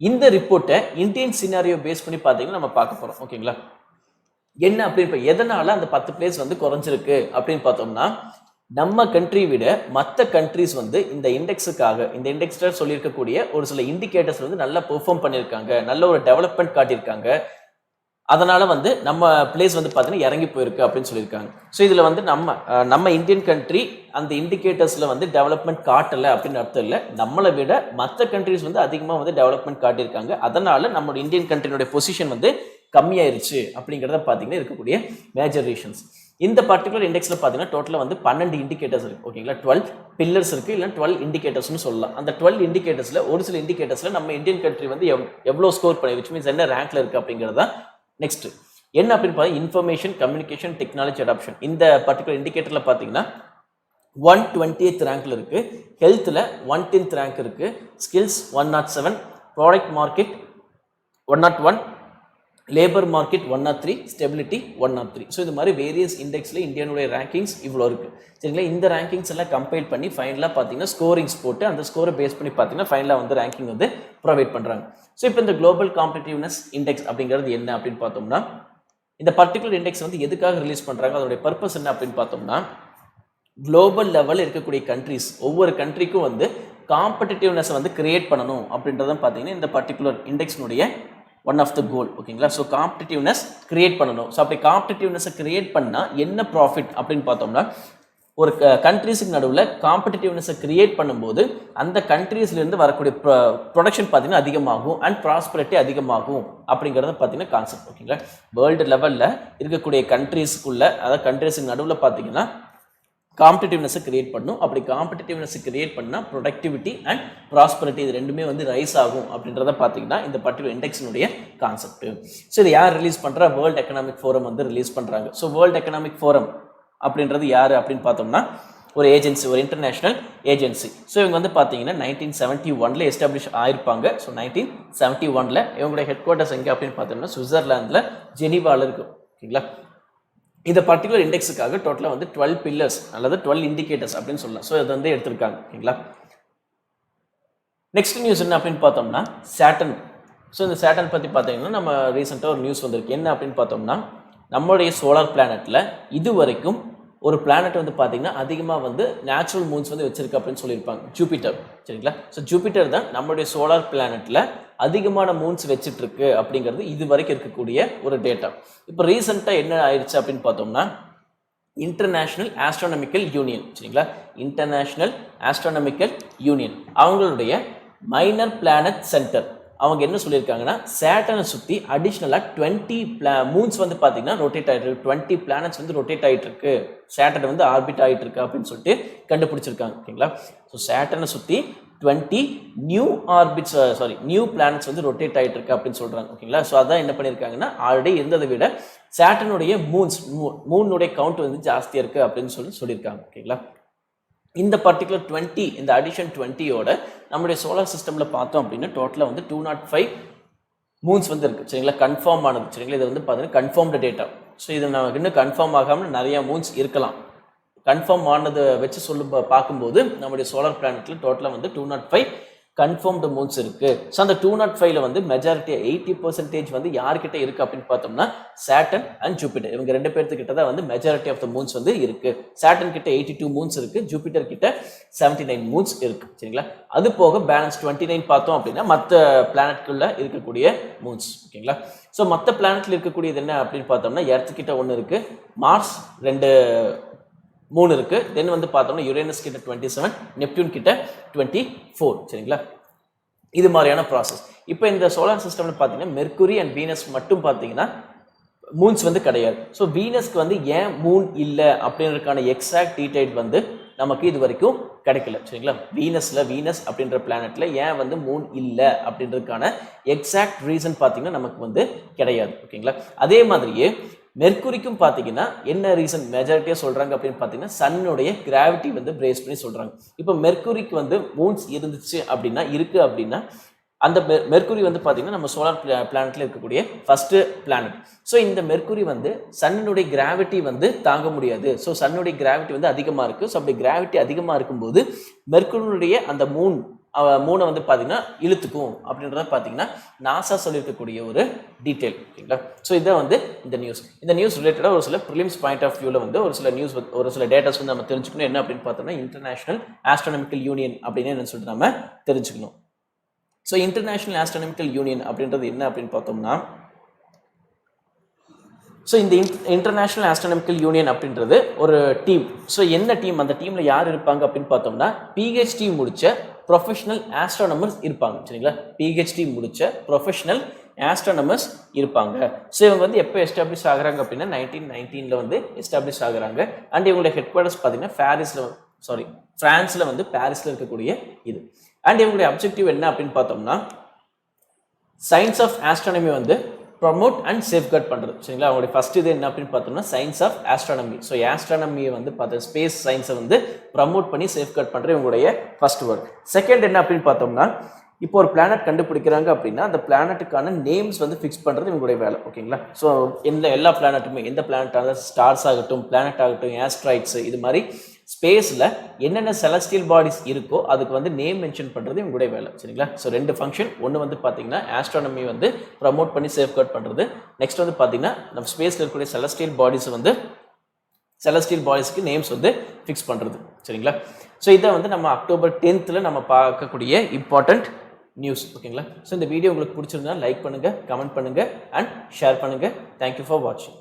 [SPEAKER 1] இந்த ரிப்போர்ட்டை இந்தியன் சினாரியோ பேஸ் பண்ணி பார்த்தீங்கன்னா நம்ம பார்க்க போகிறோம். ஓகேங்களா? என்ன அப்படின்னு இப்போ எதனால் அந்த 10 பிளேஸ் வந்து குறைஞ்சிருக்கு அப்படின்னு பார்த்தோம்னா, நம்ம கண்ட்ரி விட மற்ற கண்ட்ரிஸ் வந்து இந்த இண்டெக்ஸுக்காக இந்த இண்டெக்ஸில் சொல்லியிருக்கக்கூடிய ஒரு சில இண்டிகேட்டர்ஸ் வந்து நல்லா பெர்ஃபார்ம் பண்ணியிருக்காங்க, நல்ல ஒரு டெவலப்மெண்ட் காட்டியிருக்காங்க. அதனால் வந்து நம்ம பிளேஸ் வந்து பார்த்தீங்கன்னா இறங்கி போயிருக்கு அப்படின்னு சொல்லியிருக்காங்க. ஸோ இதில் வந்து நம்ம இந்தியன் கண்ட்ரி அந்த இண்டிகேட்டர்ஸில் வந்து டெவலப்மெண்ட் காட்டலை அப்படின்னு அர்த்தம் இல்லை. நம்மளை விட மற்ற கண்ட்ரிஸ் வந்து அதிகமாக வந்து டெவலப்மெண்ட் காட்டியிருக்காங்க. அதனால் நம்மளோட இந்தியன் கண்ட்ரியினுடைய பொசிஷன் வந்து கம்மியாயிருச்சு அப்படிங்கிறத பார்த்தீங்கன்னா இருக்கக்கூடிய மேஜர் ரீசன்ஸ். இந்த பர்டிகுலர் இண்டெக்ஸில் பார்த்தீங்கன்னா டோட்டலாக வந்து 12 இண்டிகேட்டர்ஸ் இருக்குது. ஓகேங்களா? 12 பில்லர்ஸ் இருக்குது, இல்லை 12 இண்டிகேட்டர்ஸ்னு சொல்லலாம். அந்த 12 இண்டிகேட்டர்ஸில் ஒரு சில இண்டிகேட்டர்ஸில் நம்ம இந்தியன் கண்ட்ரி வந்து எவ்வளோ ஸ்கோர் பண்ணி, விச் மீன்ஸ் என்ன ரேங்க்ல இருக்குது அப்படிங்கிறது தான் நெக்ஸ்ட். என்ன அப்படின்னு பார்த்தீங்கன்னா இன்ஃபர்மேஷன் கம்யூனிகேஷன் டெக்னாலஜி அடாப்ஷன். இந்த பர்டிகுலர் இண்டிகேட்டரில் பார்த்தீங்கன்னா 120th ரேங்க்ல இருக்குது, ஹெல்த்தில் 110th ரேங்க் இருக்குது, skills 107, product market 101, labour market 103, stability 103. So இது மாதிரி வேரியஸ் இண்டெக்ஸில் இந்தியனுடைய ரேங்கிங்ஸ் இவ்வளோ இருக்குது. சரிங்களா? இந்த ரேங்கிங்ஸ் எல்லாம் கம்பைல் பண்ணி ஃபைனலாக பார்த்தீங்கன்னா ஸ்கோரிங்ஸ் போட்டு அந்த ஸ்கோரை பேஸ் பண்ணி பார்த்தீங்கன்னா ஃபைனலாக வந்து ரேங்கிங் வந்து ப்ரொவைட் பண்ணுறாங்க. ஸோ இப்போ இந்த குளோபல் காம்படிட்டிவ்னஸ் இண்டெக்ஸ் அப்படிங்கிறது என்ன அப்படின்னு பார்த்தோம்னா, இந்த பர்டிகுலர் இண்டெக்ஸ் வந்து எதுக்காக ரிலீஸ் பண்ணுறாங்க, அதோடைய பர்பஸ் என்ன அப்படின்னு பார்த்தோம்னா, குளோபல் லெவலில் இருக்கக்கூடிய கண்ட்ரிஸ் ஒவ்வொரு கண்ட்ரிக்கும் வந்து காம்படிட்டிவ்னஸ் வந்து கிரியேட் பண்ணணும் அப்படின்றத பார்த்தீங்கன்னா இந்த பர்டிகுலர் இண்டெக்ஸ்னுடைய ஒன் ஆஃப் த கோல். ஓகேங்களா? ஸோ காம்படிட்டிவ்னஸ் கிரியேட் பண்ணணும். ஸோ அப்படி காம்படிட்டிவ்னஸை கிரியேட் பண்ணால் என்ன ப்ராஃபிட் அப்படின்னு பார்த்தோம்னா, ஒரு கண்ட்ரீஸுக்கு நடுவில் காம்படிட்டிவ்னஸை கிரியேட் பண்ணும்போது அந்த கண்ட்ரீஸ்லேருந்து வரக்கூடிய ப்ரொடக்ஷன் பார்த்தீங்கன்னா அதிகமாகும் அண்ட் ப்ராஸ்பரிட்டி அதிகமாகும் அப்படிங்கிறத பார்த்தீங்கன்னா கான்செப்ட். ஓகேங்களா? வேர்ல்டு லெவலில் இருக்கக்கூடிய கண்ட்ரீஸுக்குள்ள, அதாவது கண்ட்ரீஸுக்கு நடுவில் பார்த்தீங்கன்னா காம்படிட்டிவ்னஸை கிரியேட் பண்ணணும். அப்படி காம்படிட்டிவ்னஸை கிரியேட் பண்ணால் ப்ரொடக்டிவிட்டி அண்ட் ப்ராஸ்பரிட்டி இது ரெண்டுமே வந்து ரைஸ் ஆகும் அப்படின்றத பார்த்தீங்கன்னா இந்த பர்டிகுலர் இண்டெக்ஸினுடைய கான்செப்ட். ஸோ இது யார் ரிலீஸ் பண்ணுறா? வேர்ல்டு எக்கனாமிக் ஃபோரம் வந்து ரிலீஸ் பண்ணுறாங்க. ஸோ வேர்ல்டு எக்கனாமிக் ஃபோரம் அப்படின்றது யார் அப்படின்னு பார்த்தோம்னா ஒரு ஏஜென்சி, ஒரு இன்டர்நேஷ்னல் ஏஜென்சி. ஸோ இவங்க வந்து பார்த்தீங்கன்னா 1971 எஸ்டாப்ளிஷ் ஆயிருப்பாங்க. ஸோ 1971 இவங்களுடைய ஹெட் குவார்ட்டர்ஸ் எங்கே அப்படின்னு பார்த்தோம்னா சுவிட்சர்லாந்தில் ஜெனீவாவில் இருக்கும். ஓகேங்களா? இந்த பர்டிகுலர் இண்டெக்ஸுக்காக டோட்டலாக வந்து 12 பில்லர்ஸ் அல்லது 12 இண்டிகேட்டர்ஸ் அப்படின்னு சொல்லலாம். ஸோ இது வந்து எடுத்திருக்காங்க. ஓகேங்களா? நெக்ஸ்ட் நியூஸ் என்ன அப்படின்னு பார்த்தோம்னா சேட்டன். ஸோ இந்த சேட்டன் பற்றி பார்த்தீங்கன்னா நம்ம ரீசெண்டாக ஒரு நியூஸ் வந்திருக்கு. என்ன அப்படின்னு பார்த்தோம்னா, நம்மளுடைய சோலார் பிளானட்டில் இது வரைக்கும் ஒரு பிளானட் வந்து பார்த்தீங்கன்னா அதிகமாக வந்து நேச்சுரல் மூன்ஸ் வந்து வச்சிருக்கு அப்படின்னு சொல்லியிருப்பாங்க, ஜூபிட்டர். சரிங்களா? ஸோ ஜூபிட்டர் தான் நம்மளுடைய சோலார் பிளானட்டில் அதிகமான மூன்ஸ் வச்சிட்ருக்கு அப்படிங்கிறது இது வரைக்கும் இருக்கக்கூடிய ஒரு டேட்டா. இப்போ ரீசெண்டாக என்ன ஆயிடுச்சு அப்படின்னு பார்த்தோம்னா, இன்டர்நேஷ்னல் ஆஸ்ட்ரானமிக்கல் யூனியன், சரிங்களா, இன்டர்நேஷ்னல் ஆஸ்ட்ரானமிக்கல் யூனியன் அவங்களுடைய மைனர் பிளானட் சென்டர் அவங்க என்ன சொல்லியிருக்காங்கன்னா, சேட்டனை சுற்றி அடிஷ்னலாக 20 மூன்ஸ் வந்து பார்த்தீங்கன்னா ரொட்டேட் ஆகிட்டு இருக்கு, 20 பிளானட்ஸ் வந்து ரொட்டேட் ஆகிட்டு இருக்கு, சேட்டன் வந்து ஆர்பிட் ஆகிட்டு இருக்கு அப்படின்னு சொல்லிட்டு கண்டுபிடிச்சிருக்காங்க. ஓகேங்களா? ஸோ சேட்டனை சுற்றி 20 நியூ பிளானட்ஸ் வந்து ரொட்டேட் ஆகிட்டு இருக்கு அப்படின்னு சொல்கிறாங்க. ஓகேங்களா? ஸோ அதான் என்ன பண்ணியிருக்காங்கன்னா, ஆல்ரெடி இருந்ததை விட சேட்டனுடைய மூனுடைய கவுண்ட் வந்து ஜாஸ்தியாக இருக்குது அப்படின்னு சொல்லியிருக்காங்க. ஓகேங்களா? இந்த பர்டிகுலர் 20, இந்த அடிஷன் 20யோட நம்முடைய சோலார் சிஸ்டமில் பார்த்தோம் அப்படின்னா டோட்டலாக வந்து 205 மூன்ஸ் வந்து இருக்குது. சரிங்களா? கன்ஃபார்ம் ஆனது. சரிங்களா? இது வந்து பார்த்தீங்கன்னா கன்ஃபார்ம்டு டேட்டா. ஸோ இது நமக்கு இன்னும் கன்ஃபார்ம் ஆகாமல் நிறையா மூன்ஸ் இருக்கலாம். கன்ஃபார்ம் ஆனதை வச்சு பார்க்கும்போது நம்முடைய சோலார் பிளானட்டில் டோட்டலாக வந்து 205 கன்ஃபார்ம்டு மூன்ஸ் இருக்குது. ஸோ அந்த 205ல் வந்து மெஜாரிட்டி 80% வந்து யார்கிட்ட இருக்குது அப்படின்னு பார்த்தோம்னா சேட்டன் அண்ட் ஜூபிட்டர். இவங்க ரெண்டு பேர்த்துக்கிட்ட தான் வந்து மெஜாரிட்டி ஆஃப் த மூன்ஸ் வந்து இருக்குது. சேட்டன் கிட்ட 82 மூன்ஸ் இருக்குது, ஜூபிட்டர் கிட்ட 79 மூன்ஸ் இருக்குது. சரிங்களா? அது போக பேலன்ஸ் 29 பார்த்தோம் அப்படின்னா மற்ற பிளானட்குள்ளே இருக்கக்கூடிய மூன்ஸ். ஓகேங்களா? ஸோ மற்ற பிளானட்டில் இருக்கக்கூடியது என்ன அப்படின்னு பார்த்தோம்னா, எர்த் கிட்ட 1 இருக்குது, மார்ஸ் 3 இருக்கு. தென் வந்து பார்த்தோம்னா யுரேனஸ் கிட்ட 27, நெப்டியூன் கிட்ட 24. சரிங்களா? இது மாதிரியான ப்ராசஸ். இப்போ இந்த சோலார் சிஸ்டம்ல பார்த்தீங்கன்னா மெர்க்குரி அண்ட் வீனஸ் மட்டும் பார்த்தீங்கன்னா மூன்ஸ் வந்து கிடையாது. ஸோ வீனஸ்க்கு வந்து ஏன் மூன் இல்லை அப்படின்றதுக்கான எக்ஸாக்ட் டீடைல் வந்து நமக்கு இது வரைக்கும் கிடைக்கல. சரிங்களா? வீனஸ் அப்படின்ற பிளானட்ல ஏன் வந்து மூன் இல்லை அப்படின்றதுக்கான எக்ஸாக்ட் ரீசன் பார்த்தீங்கன்னா நமக்கு வந்து கிடையாது. ஓகேங்களா? அதே மாதிரியே மெர்க்குரிக்கும் பார்த்தீங்கன்னா என்ன ரீசன் மெஜாரிட்டியாக சொல்கிறாங்க அப்படின்னு பார்த்தீங்கன்னா சன்னுடைய கிராவிட்டி வந்து பிரேஸ் பண்ணி சொல்கிறாங்க. இப்போ மெர்க்குரிக்கு வந்து மூன்ஸ் இருந்துச்சு அப்படின்னா இருக்குது அப்படின்னா அந்த மெர்க்குரி வந்து பார்த்தீங்கன்னா நம்ம சோலார் பிளானட்டில் இருக்கக்கூடிய ஃபஸ்ட்டு பிளானட். ஸோ இந்த மெர்க்குரி வந்து சன்னுடைய கிராவிட்டி வந்து தாங்க முடியாது. ஸோ சன்னுடைய கிராவிட்டி வந்து அதிகமாக இருக்குது. ஸோ அப்படி கிராவிட்டி அதிகமாக இருக்கும்போது மெர்க்குரியுடைய அந்த மூணை வந்து பார்த்தீங்கன்னா இழுத்துக்கும் அப்படின்றத பார்த்தீங்கன்னா நாசா சொல்லியிருக்கக்கூடிய ஒரு டீட்டெயில். ஓகேங்களா? ஸோ இதான் வந்து இந்த நியூஸ் ரிலேட்டடாக ஒரு சில ப்ரிலிம்ஸ் பாயிண்ட் ஆஃப் வியூவில் வந்து ஒரு சில டேட்டாஸ் வந்து நம்ம தெரிஞ்சுக்கணும். என்ன அப்படின்னு பார்த்தோம்னா, இன்டர்நேஷ்னல் ஆஸ்ட்ரானமிக்கல் யூனியன் அப்படின்னு என்ன சொல்லிட்டு நம்ம தெரிஞ்சுக்கணும். ஸோ இன்டர்நேஷ்னல் ஆஸ்ட்ரானமிக்கல் யூனியன் அப்படின்றது என்ன அப்படின்னு பார்த்தோம்னா, ஸோ இந்த இன்டர்நேஷ்னல் ஆஸ்ட்ரானமிக்கல் யூனியன் அப்படின்றது ஒரு டீம். ஸோ என்ன டீம், அந்த டீமில் யார் இருப்பாங்க அப்படின்னு பார்த்தோம்னா, பிஹெச்டி முடித்த ப்ரொஃபஷனல் ஆஸ்ட்ரானமர்ஸ் இருப்பாங்க. சரிங்களா? பிஹெச்டி முடித்த ப்ரொஃபஷனல் ஆஸ்ட்ரானமர்ஸ் இருப்பாங்க. ஸோ இவங்க வந்து எப்போ எஸ்டாப்ளிஷ் ஆகுறாங்க அப்படின்னா 1919 வந்து எஸ்டாப்ளிஷ் ஆகுறாங்க. அண்ட் இவங்களுடைய ஹெட் குவார்ட்டர்ஸ் பார்த்தீங்கன்னா ஃப்ரான்ஸில் வந்து பாரிஸில் இருக்கக்கூடிய இது. அண்ட் இவங்களுடைய அப்ஜெக்டிவ் என்ன அப்படின்னு பார்த்தோம்னா, சயின்ஸ் ஆஃப் ஆஸ்ட்ரானமி வந்து ப்ரமோட் அண்ட் சேஃப்கார்ட் பண்ணுறது. சரிங்களா? அவங்களுடைய ஃபர்ஸ்ட் இது என்ன அப்படின்னு பார்த்தோம்னா சயின்ஸ் ஆஃப் ஆஸ்ட்ரானமி. ஸோ ஆஸ்ட்ரானமியை வந்து ஸ்பேஸ் சயின்ஸை வந்து ப்ரமோட் பண்ணி சேஃப்கார்ட் பண்ணுறது இவங்களுடைய ஃபர்ஸ்ட் ஒர்க். செகண்ட் என்ன அப்படின்னு பார்த்தோம்னா, இப்போ ஒரு பிளானட் கண்டுபிடிக்கிறாங்க அப்படின்னா அந்த பிளானட்டுக்கான நேம்ஸ் வந்து ஃபிக்ஸ் பண்ணுறது இவங்களுடைய வேலை. ஓகேங்களா? ஸோ எல்லா பிளானட்டுமே, எந்த பிளானட்டாக ஸ்டார்ஸ் ஆகட்டும், பிளானட் ஆகட்டும், ஆஸ்ட்ராய்ட்ஸ், இது மாதிரி ஸ்பேஸில் என்னென்ன செலஸ்டியல் பாடிஸ் இருக்கோ அதுக்கு வந்து நேம் மென்ஷன் பண்ணுறது இவங்களுடைய வேலை. சரிங்களா? So 2 function. ஒன்று வந்து பார்த்தீங்கன்னா ஆஸ்ட்ரானமி வந்து ப்ரமோட் பண்ணி சேஃப்கார்ட் பண்ணுறது. நெக்ஸ்ட் வந்து பார்த்தீங்கன்னா நம்ம ஸ்பேஸில் இருக்கக்கூடிய செலஸ்டியல் பாடிஸை வந்து செலஸ்டியல் பாடிஸ்க்கு நேம்ஸ் வந்து ஃபிக்ஸ் பண்ணுறது. சரிங்களா? ஸோ இதை வந்து நம்ம அக்டோபர் 10th நம்ம பார்க்கக்கூடிய இம்பார்ட்டண்ட் நியூஸ். ஓகேங்களா? ஸோ இந்த வீடியோ உங்களுக்கு பிடிச்சிருந்தா லைக் பண்ணுங்கள், கமெண்ட் பண்ணுங்கள் அண்ட் ஷேர் பண்ணுங்கள். தேங்க்யூ ஃபார் வாட்சிங்.